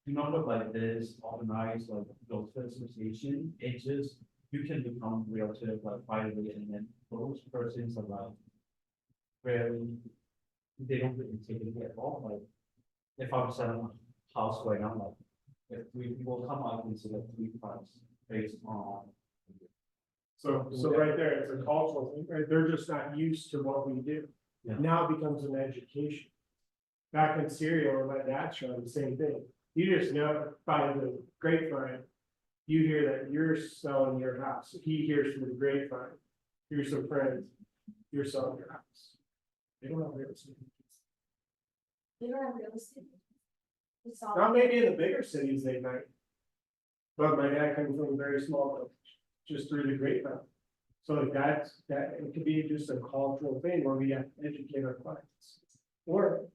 not look like this organized, like those association, it just, you can become realtor like privately, and then those persons are like. Very, they don't really take it at all, like, if I'm selling a house right now, like, if three people come out and select three price based on. So right there, it's a cultural thing, right? They're just not used to what we do. Yeah. Now it becomes an education. Back in Syria, or my dad's show, the same thing. You just know by the grapevine, you hear that you're selling your house. He hears from the grapevine, here's some friends, you're selling your house. They don't have real estate. They don't have real estate. It's all. Not maybe in the bigger cities they might. But my dad comes from a very small village, just through the grapevine. So like that it could be just a cultural thing where we have to educate our clients. Or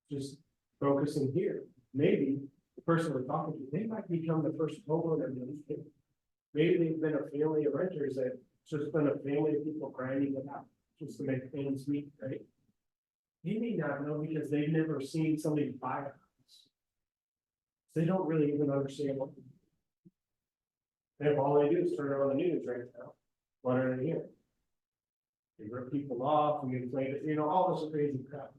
just focusing here. Maybe the person we're talking to, they might become the first homeowner in the state. Maybe they've been a family of renters that just been a family of people grinding it out just to make things meet, right? They may not know because they've never seen somebody buy a house. They don't really even understand what. If all they do is turn on the news right now, what are they hearing? They rip people off, we inflate it, you know, all this crazy crap.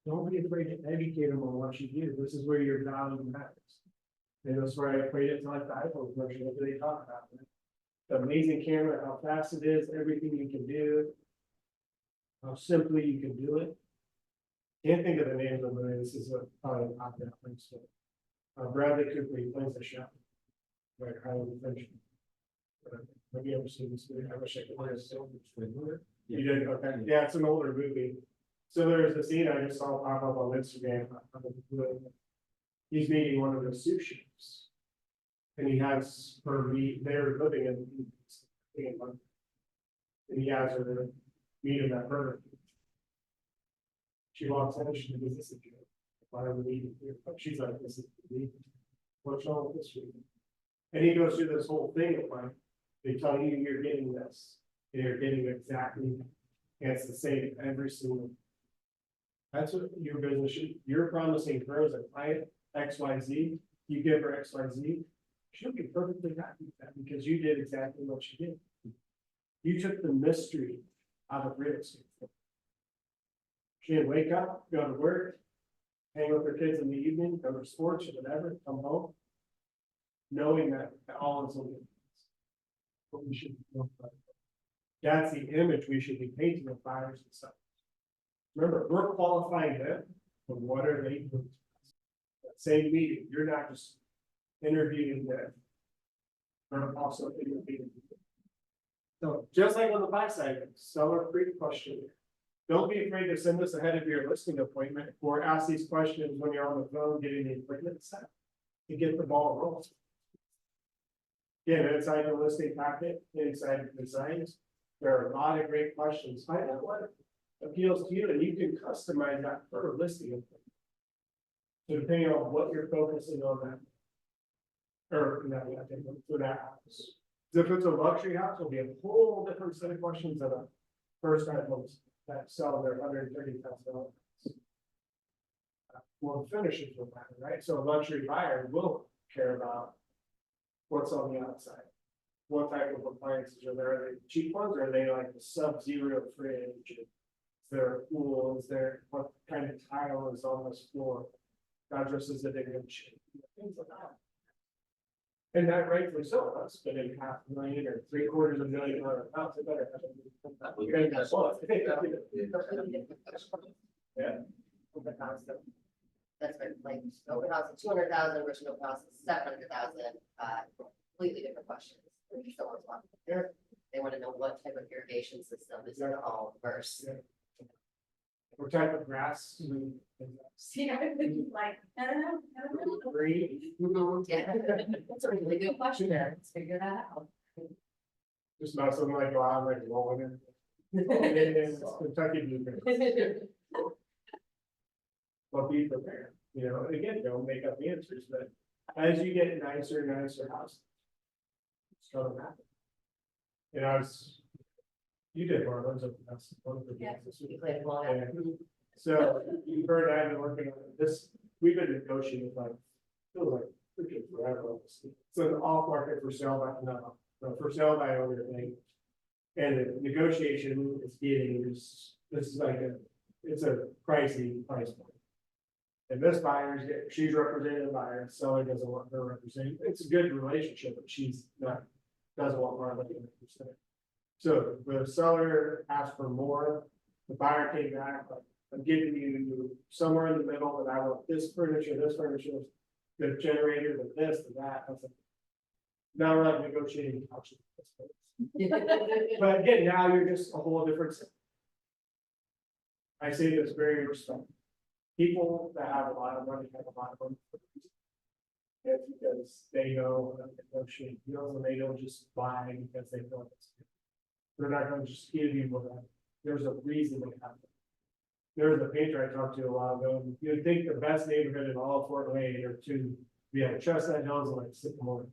Don't be afraid to educate them on what you do. This is where your value matters. And that's where I equate it to like the iPhone commercial that they talk about. Right? The amazing camera, how fast it is, everything you can do, how simply you can do it. Can't think of the names of them. This is probably a popular place. Bradley Cooper, he plays the shop. Like how we finish. Have you ever seen this movie? I wish I could. You did, okay, yeah, it's an older movie. So there's a scene I just saw pop up on Instagram. He's meeting one of the sous chefs. And he has her meet, they're living in London. And he has her meet him at Burger King. She walks in, she goes, this is good. Why are we meeting here? But she's like, this is me. What's wrong with this week? And he goes through this whole thing of like, they tell you you're getting this, and you're getting exactly, and it's the same every single. That's what your business should, you're promising her as a client, XYZ, you give her XYZ, she'll be perfectly happy with that because you did exactly what you did. You took the mystery out of real estate. She didn't wake up, go to work, hang with her kids in the evening, go to sports or whatever, come home. Knowing that all is okay. What we should look like. That's the image we should be painting of buyers and stuff. Remember, we're qualifying them, but what are they doing? That same meeting, you're not just interviewing them. They're also interviewing. So just like on the buy side, seller pre-question. Don't be afraid to send this ahead of your listing appointment or ask these questions when you're on the phone getting the appointment set to get the ball rolling. Yeah, inside the listing packet, inside the designs, there are a lot of great questions. Find out what appeals to you, and you can customize that for a listing. So depending on what you're focusing on that, or for that house. If it's a luxury house, it'll be a whole different set of questions than a first time homes that sell their $130,000. Well, finishes will matter, right? So a luxury buyer will care about what's on the outside. What type of appliances are there? Are they cheap ones or are they like the sub-zero fridge? Is there a pool? Is there what kind of tile is on this floor? Mattresses that they can shape, things like that. And that rightfully so, I'm spending $500,000 or $750,000 on a house, it better have. You're gonna get what? Yeah. That's been like open house at 200,000 versus an open house at 700,000, completely different questions. Someone's walking there, they want to know what type of irrigation system is in the home versus. What type of grass? See, I would be like, I don't know. Green? Yeah, that's a really good question there, let's figure that out. Just not something like go out like rolling in. It's Kentucky blueberry. Well, be prepared, you know, and again, don't make up answers, but as you get nicer and nicer houses. It's gonna happen. And you did one of those, that's one of the. Yeah. You played along. Yeah. So you've heard I've been working on this, we've been negotiating like, feel like, freaking forever on this. It's an off market for sale by, no, for sale by owner thing. And the negotiation is getting, this is like it's a pricey price point. And this buyer's, she's representing the buyer, seller doesn't want her representing, it's a good relationship, but she's not, doesn't want more than 100%. So the seller asked for more, the buyer came back, like, I'm giving you somewhere in the middle, and I want this furniture, the generator, this, that, that's it. Now we're like negotiating couches. But again, now you're just a whole different. I say this very respectful. People that have a lot of money have a lot of money. It's because they know how to negotiate deals and they don't just buy because they know it's. They're not going to just give you what. There's a reason they have it. There was a painter I talked to a while ago, and you'd think the best neighborhood in all of Fort Wayne or two, we have Chestnut Hills and like Sycamore.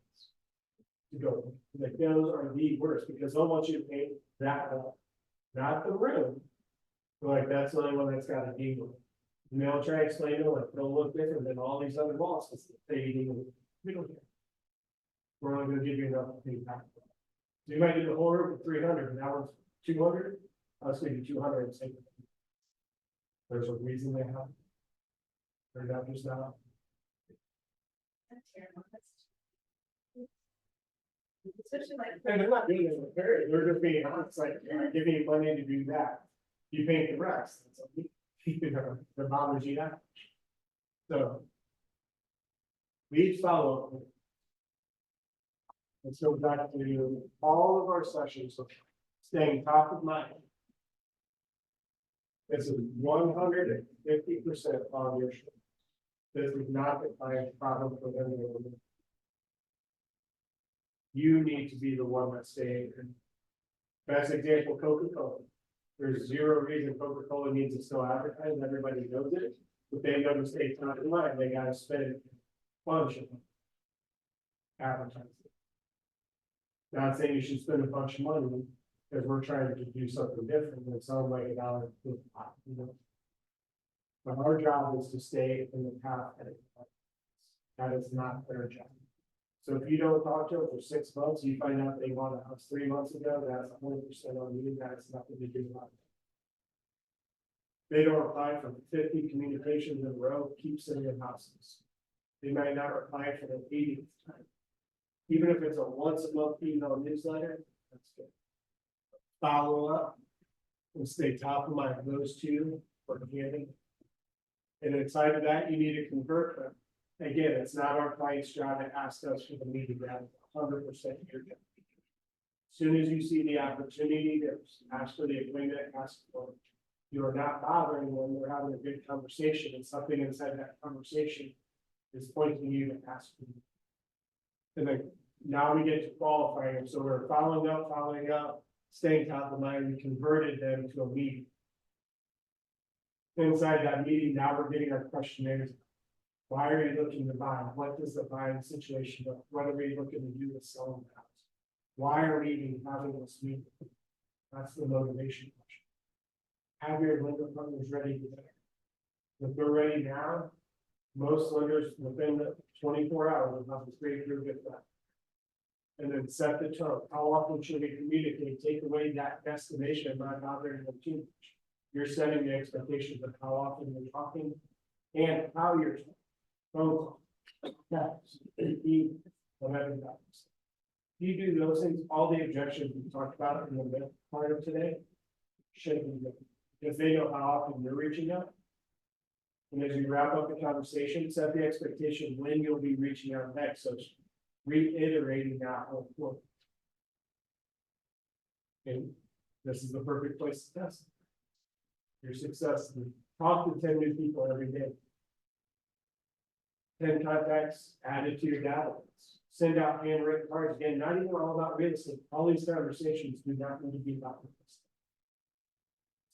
To go, like those are the worst, because they'll want you to paint that wall, not the room. But like, that's the only one that's got a deal. And they'll try to explain to them, like, they'll look different than all these other walls, because they even, we don't care. We're only gonna give you enough to pay back. So you might do the whole room for 300, and now it's 200, I was thinking 200 and say. There's a reason they have. They're not just not. That's terrible. Especially like. And they're not doing it with very, they're just being honest, like, I'm giving you money to do that. You paint the rest. It's like, you know, that bothers you that. So. We follow. And so back to all of our sessions, of staying top of mind. This is 150% on your show. This is not the client's problem for them. You need to be the one that's staying. Best example, Coca-Cola. There's zero reason Coca-Cola needs to still advertise, everybody knows it, but they know to stay top of mind, they gotta spend a bunch of money. Advertising. Not saying you should spend a bunch of money, because we're trying to do something different than someone like a dollar. You know. But our job is to stay in the path. That is not their job. So if you don't talk to them for 6 months, you find out they bought a house 3 months ago, that's 100% on you, that has nothing to do with it. They don't reply for 50 communications in a row, keep sending houses. They might not reply for the 80th time. Even if it's a once a month email newsletter, that's good. Follow up and stay top of mind, those two for beginning. And inside of that, you need to convert them. Again, it's not our client's job to ask us for the meeting, that's 100% your job. As soon as you see the opportunity to ask for the appointment, ask for it. You are not bothering them, they're having a good conversation, and something inside that conversation is pointing you to ask for them. And then now we get to qualifying them, so we're following up, staying top of mind, we converted them to a meeting. Inside that meeting, now we're getting our questionnaires. Why are you looking to buy? What does the buying situation look? What are we looking to do with selling the house? Why are we even having this meeting? That's the motivation question. Have your lender partners ready today? If they're ready now, most lenders within the 24 hours will have a straight through get that. And then set the tone. How often should we communicate? Take away that estimation and not bothering them too much. You're setting the expectations of how often you're talking and how you're talking. Phone call, text, email, whatever that is. If you do those things, all the objections we talked about in the middle part of today should be good. If they know how often you're reaching out, And as we wrap up the conversation, set the expectation when you'll be reaching out next, so it's reiterating that whole point. And this is the perfect place to test your success. Talk to 10 new people every day. 10 contacts added to your database. Send out handwritten cards. Again, not even all about real estate. All these conversations do not need to be about real estate.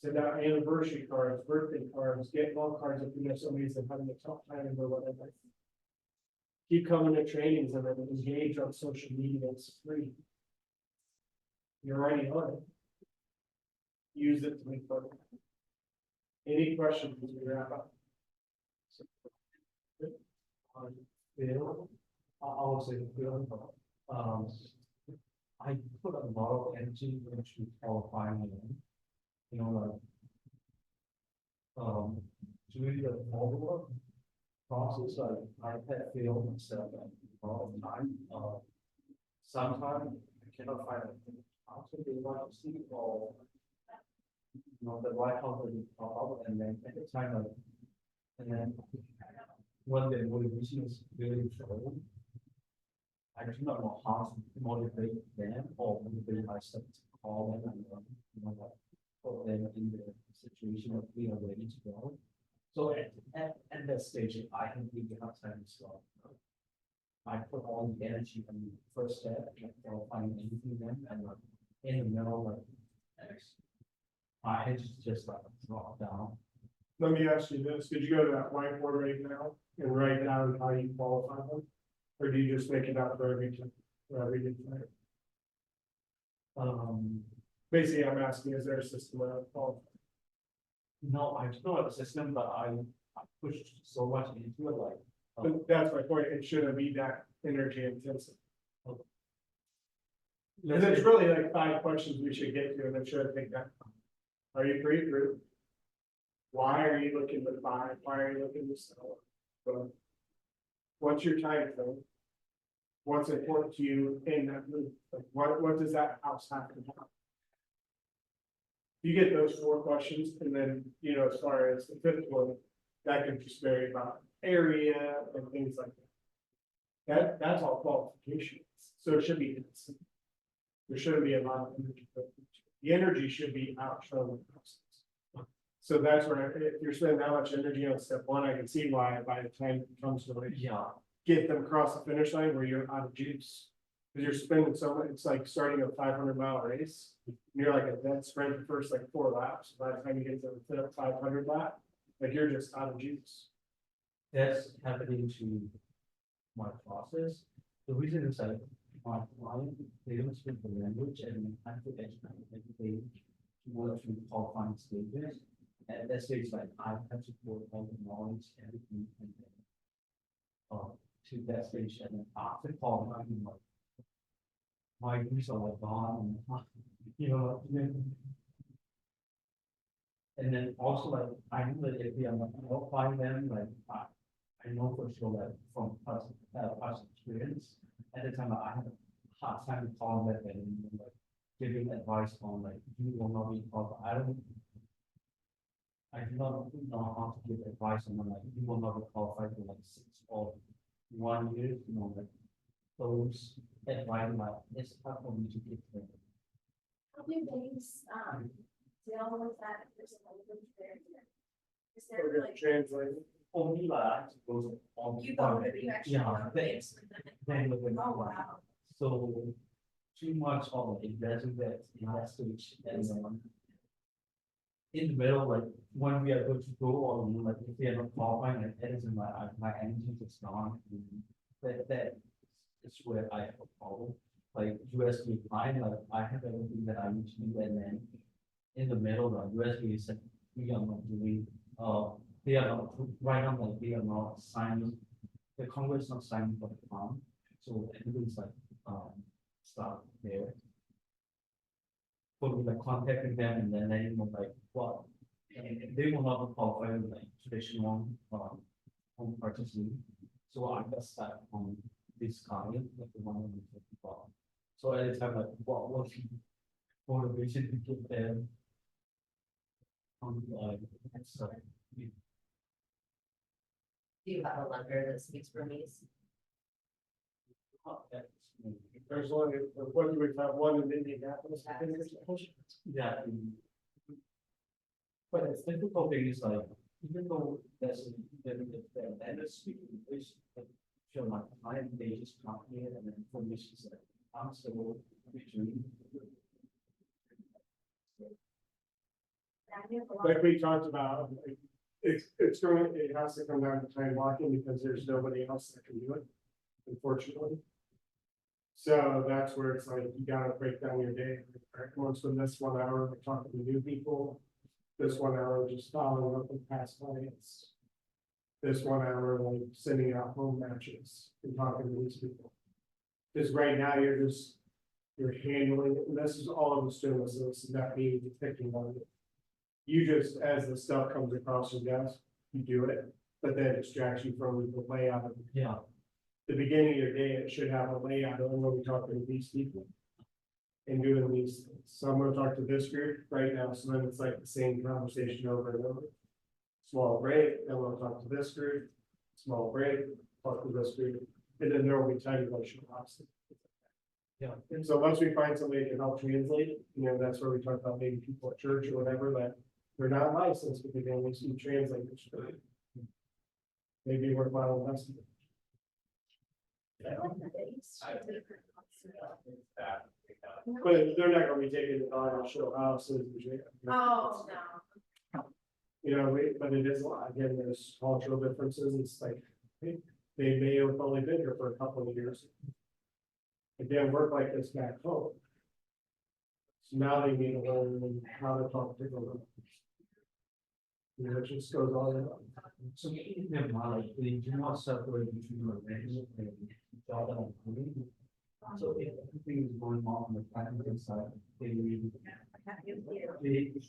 Send out anniversary cards, birthday cards, get ball cards if you know somebody's having a tough time or whatever. Keep coming to trainings and then engage on social media. It's free. You're already on it. Use it to make fun. Any questions as we wrap up? Bill, I would say Bill, I put a lot of energy into qualifying them. You know, like, doing the follow-up process, I had failed myself all the time. Sometimes I cannot find a answer they want to see or, you know, the right answer they pop up, and then at the time, like, and then when the motivation is really low, I do not know how to motivate them or motivate myself to call them and, you know, like, put them in the situation of being ready to go. So at that stage, I can give you enough time to start. I put all the energy on the first step, like finding anything then, and like in the middle, like I just like drop down. Let me ask you this, did you go to that whiteboard right now and write down how you qualify them? Or do you just make it up for every time? Basically, I'm asking, is there a system of qualify? No, I don't have a system, but I pushed so much into it, like. But that's my point, it shouldn't be that energy intensive. And there's really like 5 questions we should get to, and it should take that. Are you pre-approved? Why are you looking to buy? Why are you looking to sell? What's your time frame? What's important to you in that move? Like what does that house have to have? You get those 4 questions, and then, you know, as far as the 5th one, that could just vary about area and things like that. That's all qualifications. So it should be consistent. There shouldn't be a lot of energy. The energy should be out showing the process. So that's where if you're spending that much energy on step 1, I can see why by the time it comes to like, get them across the finish line where you're out of juice. Because you're spending so much, it's like starting a 500-mile race. And you're like a dead sprint the first like 4 laps. By the time you get to the 500 lap, like you're just out of juice. That's happening to my process. The reason is like my client, they don't speak the language and I have to educate they work through qualifying stages. At that stage, like I have to put all the knowledge, everything, and then to that stage, and then after qualifying, like my views are like gone, and you know, and then also like I know that if we are not qualifying them, like I know for sure that from past experience, at the time I had a hard time calling that and like giving advice on like you will not be qualified. I do not know how to give advice on like you will not be qualified for like 6 or 1 year, you know, like those advice like it's hard for me to give them. How do things, deal with that, if there's a language barrier? Is there like, Translate. For me, like I have to go to all you go with you actually know names with them? then with Oh, wow. So too much of it investing that in that stage and then in the middle, like when we are going to go or you know, like if we are not qualifying and editing my energy is gone, that is where I have a problem. Like USB fine, like I have everything that I need to do, and then in the middle, like USB is like we are not doing they are not right now, like they are not signing the Congress not signing for the farm. So everything's like start there. For like contacting them and then letting them like what they will not be qualified with like traditional home purchasing. So I got stuck on this client, like the one I'm talking about. So at the time like what was motivation to get them on like Do you have a lender that speaks Burmese? There's one, what do we have, one in Indianapolis, I think it's. Yeah. But it's difficult thing is like, even though there's a and it's speaking English, but feel like client they just come here and then information is like, I'm still between. Like we talked about, like, it's going, it has to come down to time blocking because there's nobody else that can do it, unfortunately. So that's where it's like, you gotta break down your day. Right, once in this 1 hour, we're talking to new people. This 1 hour, just following up with past clients. This 1 hour, like sending out home matches and talking to these people. Because right now, you're handling it, and this is all of us doing this, so this is not me picking on it. You just, as the stuff comes across your desk, you do it, but then it distracts you from the layout of Yeah. the beginning of your day. It should have a layout of when we're talking to these people and doing these things. So I'm gonna talk to this group right now, so then it's like the same conversation over and over. Small break, then we'll talk to this group, small break, talk to this group, and then there will be time to show opposite. Yeah. And so once we find somebody who can help translate, that's where we talk about maybe people at church or whatever, that they're not licensed, but they can only speak translators. Maybe worthwhile investment. But they're not gonna be taking it on and show houses. Oh, no. But it is a lot. Again, there's cultural differences. It's like, they may have only been here for a couple of years. Again, work like this back home. So now they need to learn how to talk to them. It just goes on and on. So even like they do not separate between the revenue and job that I'm doing. So if everything is going on the practical side, they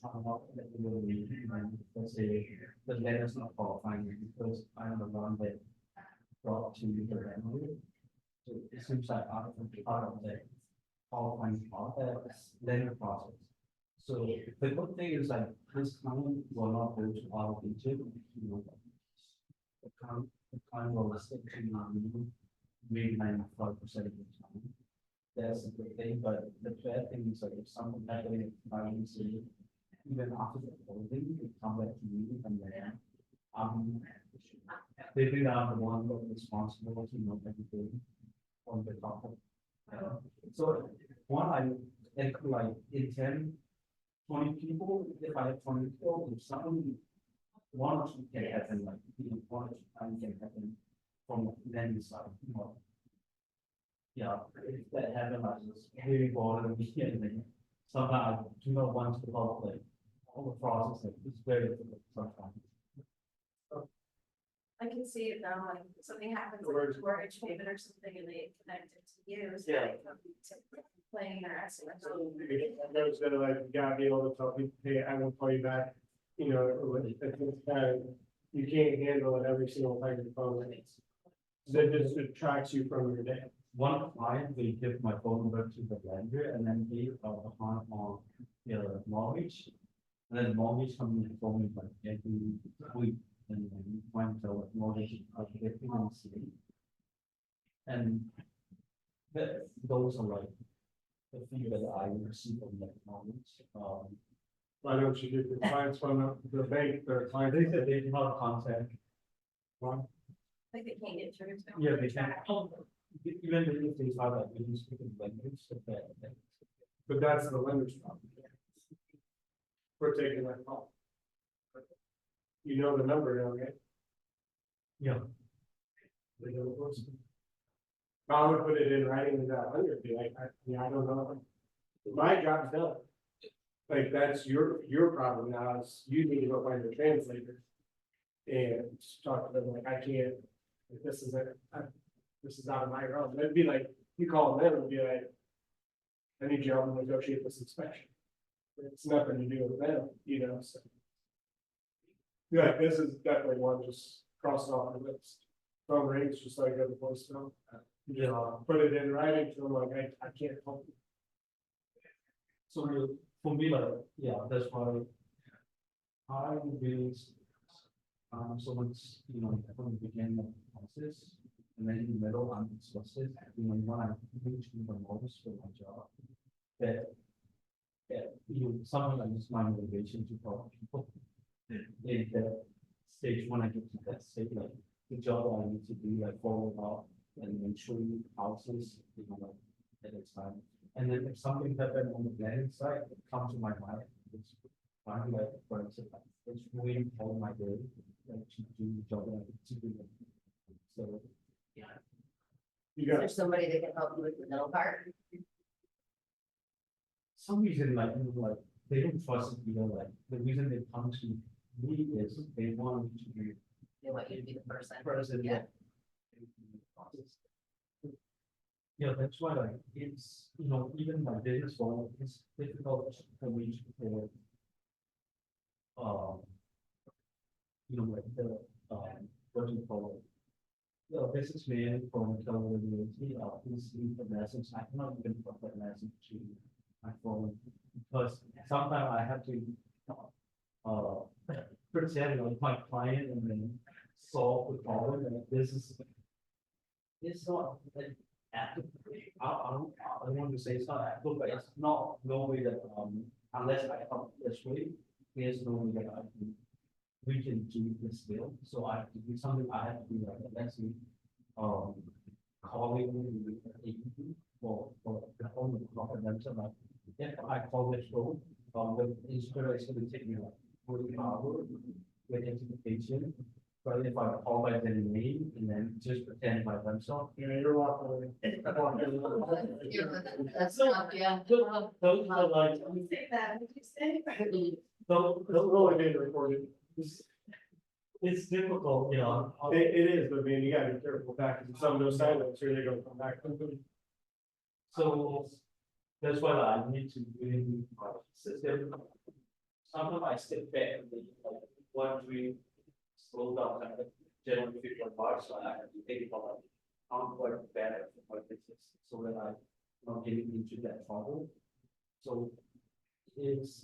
come up that they will need and let's say the letter's not qualifying because I'm the one that brought to the revenue. So it seems like part of the qualifying part that letter process. So the good thing is like this client will not go to all of Egypt, the client will stick to maybe 95% of the time. That's a good thing, but the bad thing is like if something happening in client city, even after the closing, they come back to me and then they think I'm the one that's responsible to know everything on the topic. So one I like in 10, 20 people, if I have 20 people, if someone one or two can happen, like one or two times can happen from then side, Yeah, if that happens, I was very bored of the and then somehow I do not want to follow like all the process, like, it's very difficult sometimes. I can see it now, like something happens Or- like mortgage payment or something and they connect it to you. So Yeah. they come to playing their estimate. There's gonna like, you gotta be able to tell people, hey, I will call you back, it's kind of, you can't handle it every single time your phone rings. That just detracts you from your day. One client, they give my phone number to the lender and then they upon on the mortgage. And then mortgage company told me like every week and then went to mortgage architect in the city. And those are like the thing that I receive from that mortgage. Why don't you give the clients phone up, the bank, their client? They said they do not contact. One, Like they can't get through. to Yeah, them. they can. Even if they are like, they speak in language, so that. but that's the lender's problem. We're taking that call. You know the number now, right? Yeah. They know the person. I would put it in writing to that lender, be like, I don't know. My job's done. Like, that's your problem now, is you need to go find a translator. And talk to them like, I can't, this is out of my realm. It'd be like, you call them and be like, I need you to negotiate this inspection. It's nothing to do with them, so. Yeah, this is definitely one just cross it off the list. Phone rings, just like other voicemail. Yeah. Put it in writing to them, like, I can't help you. So for me, like, yeah, that's why I really So once, from the beginning of the process, and then in the middle, I'm exhausted, when I reach the most for my job, that, sometimes I use my motivation to help people. In that stage, when I get to that stage, like, the job I need to do, like, follow up, and then show you houses, like, at a time. And then if something happened on the planning side, it comes to my mind, it's finally like, for instance, like, it's ruining all my day, like, to do the job that I need to do. So, You Is got there somebody that can help you with the middle part? some reason, like, they don't trust me, like, the reason they come to me is they want me to be They want you to be the person. present. Yeah. Yeah, that's why, like, it's, even my business one, it's difficult for me to, like the, what do you call it? The businessman from California, please leave the message, I cannot even put that message to my phone, because sometimes I have to, pretend like my client and then solve the problem, and this is, it's not, like, active, I don't want to say it's not active, but it's not, no way that, unless I help this way, there's no way that we can do this deal, so I have to do something, I have to do like, let's see, calling the for the home of confidential, like, if I call this role, the instructor is going to take me like 40 hours with identification. But if I call by their name and then just pretend by themselves. you're walking. That's not, yeah. Those are like, Say that, would you say? those, It's really being recorded. it's difficult, It is, but I mean, you gotta be careful back, because some of those silence, here they gonna come back. So that's why I need to really system. Sometimes I step back and like one dream slow down and generally feel like so I have to take it about I'm quite bad at my business so that I'm not getting into that trouble. So it's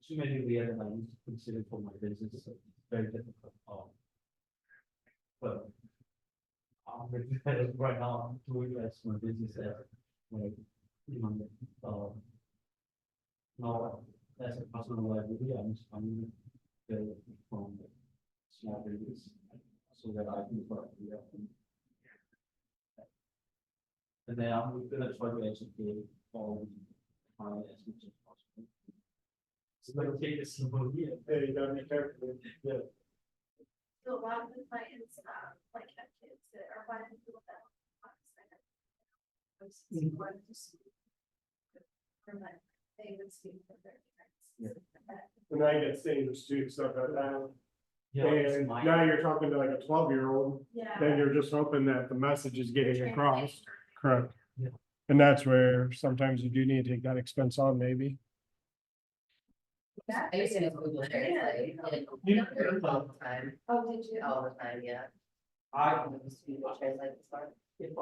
too many layers that I need to consider for my business. So it's very difficult. But right now I'm doing as my business as like now as a personal liability, I'm from small business so that I can work with them. And then I'm gonna try to educate all the client as much as possible. So let's take this simple here. Hey, you gotta be careful. Yeah. So a lot of the clients, like have kids that are wanting to do that. They would speak for their parents. And I get singers too, stuff like that. Yeah, And now you're talking to like a 12-year-old, Yeah. then you're just hoping that the message is getting across. Correct. Yeah. And that's where sometimes you do need to take that expense on, maybe. I used to use Google Translate. and Yeah. all the time, Oh, did you? all the time, yeah. I Google Translate is fine. if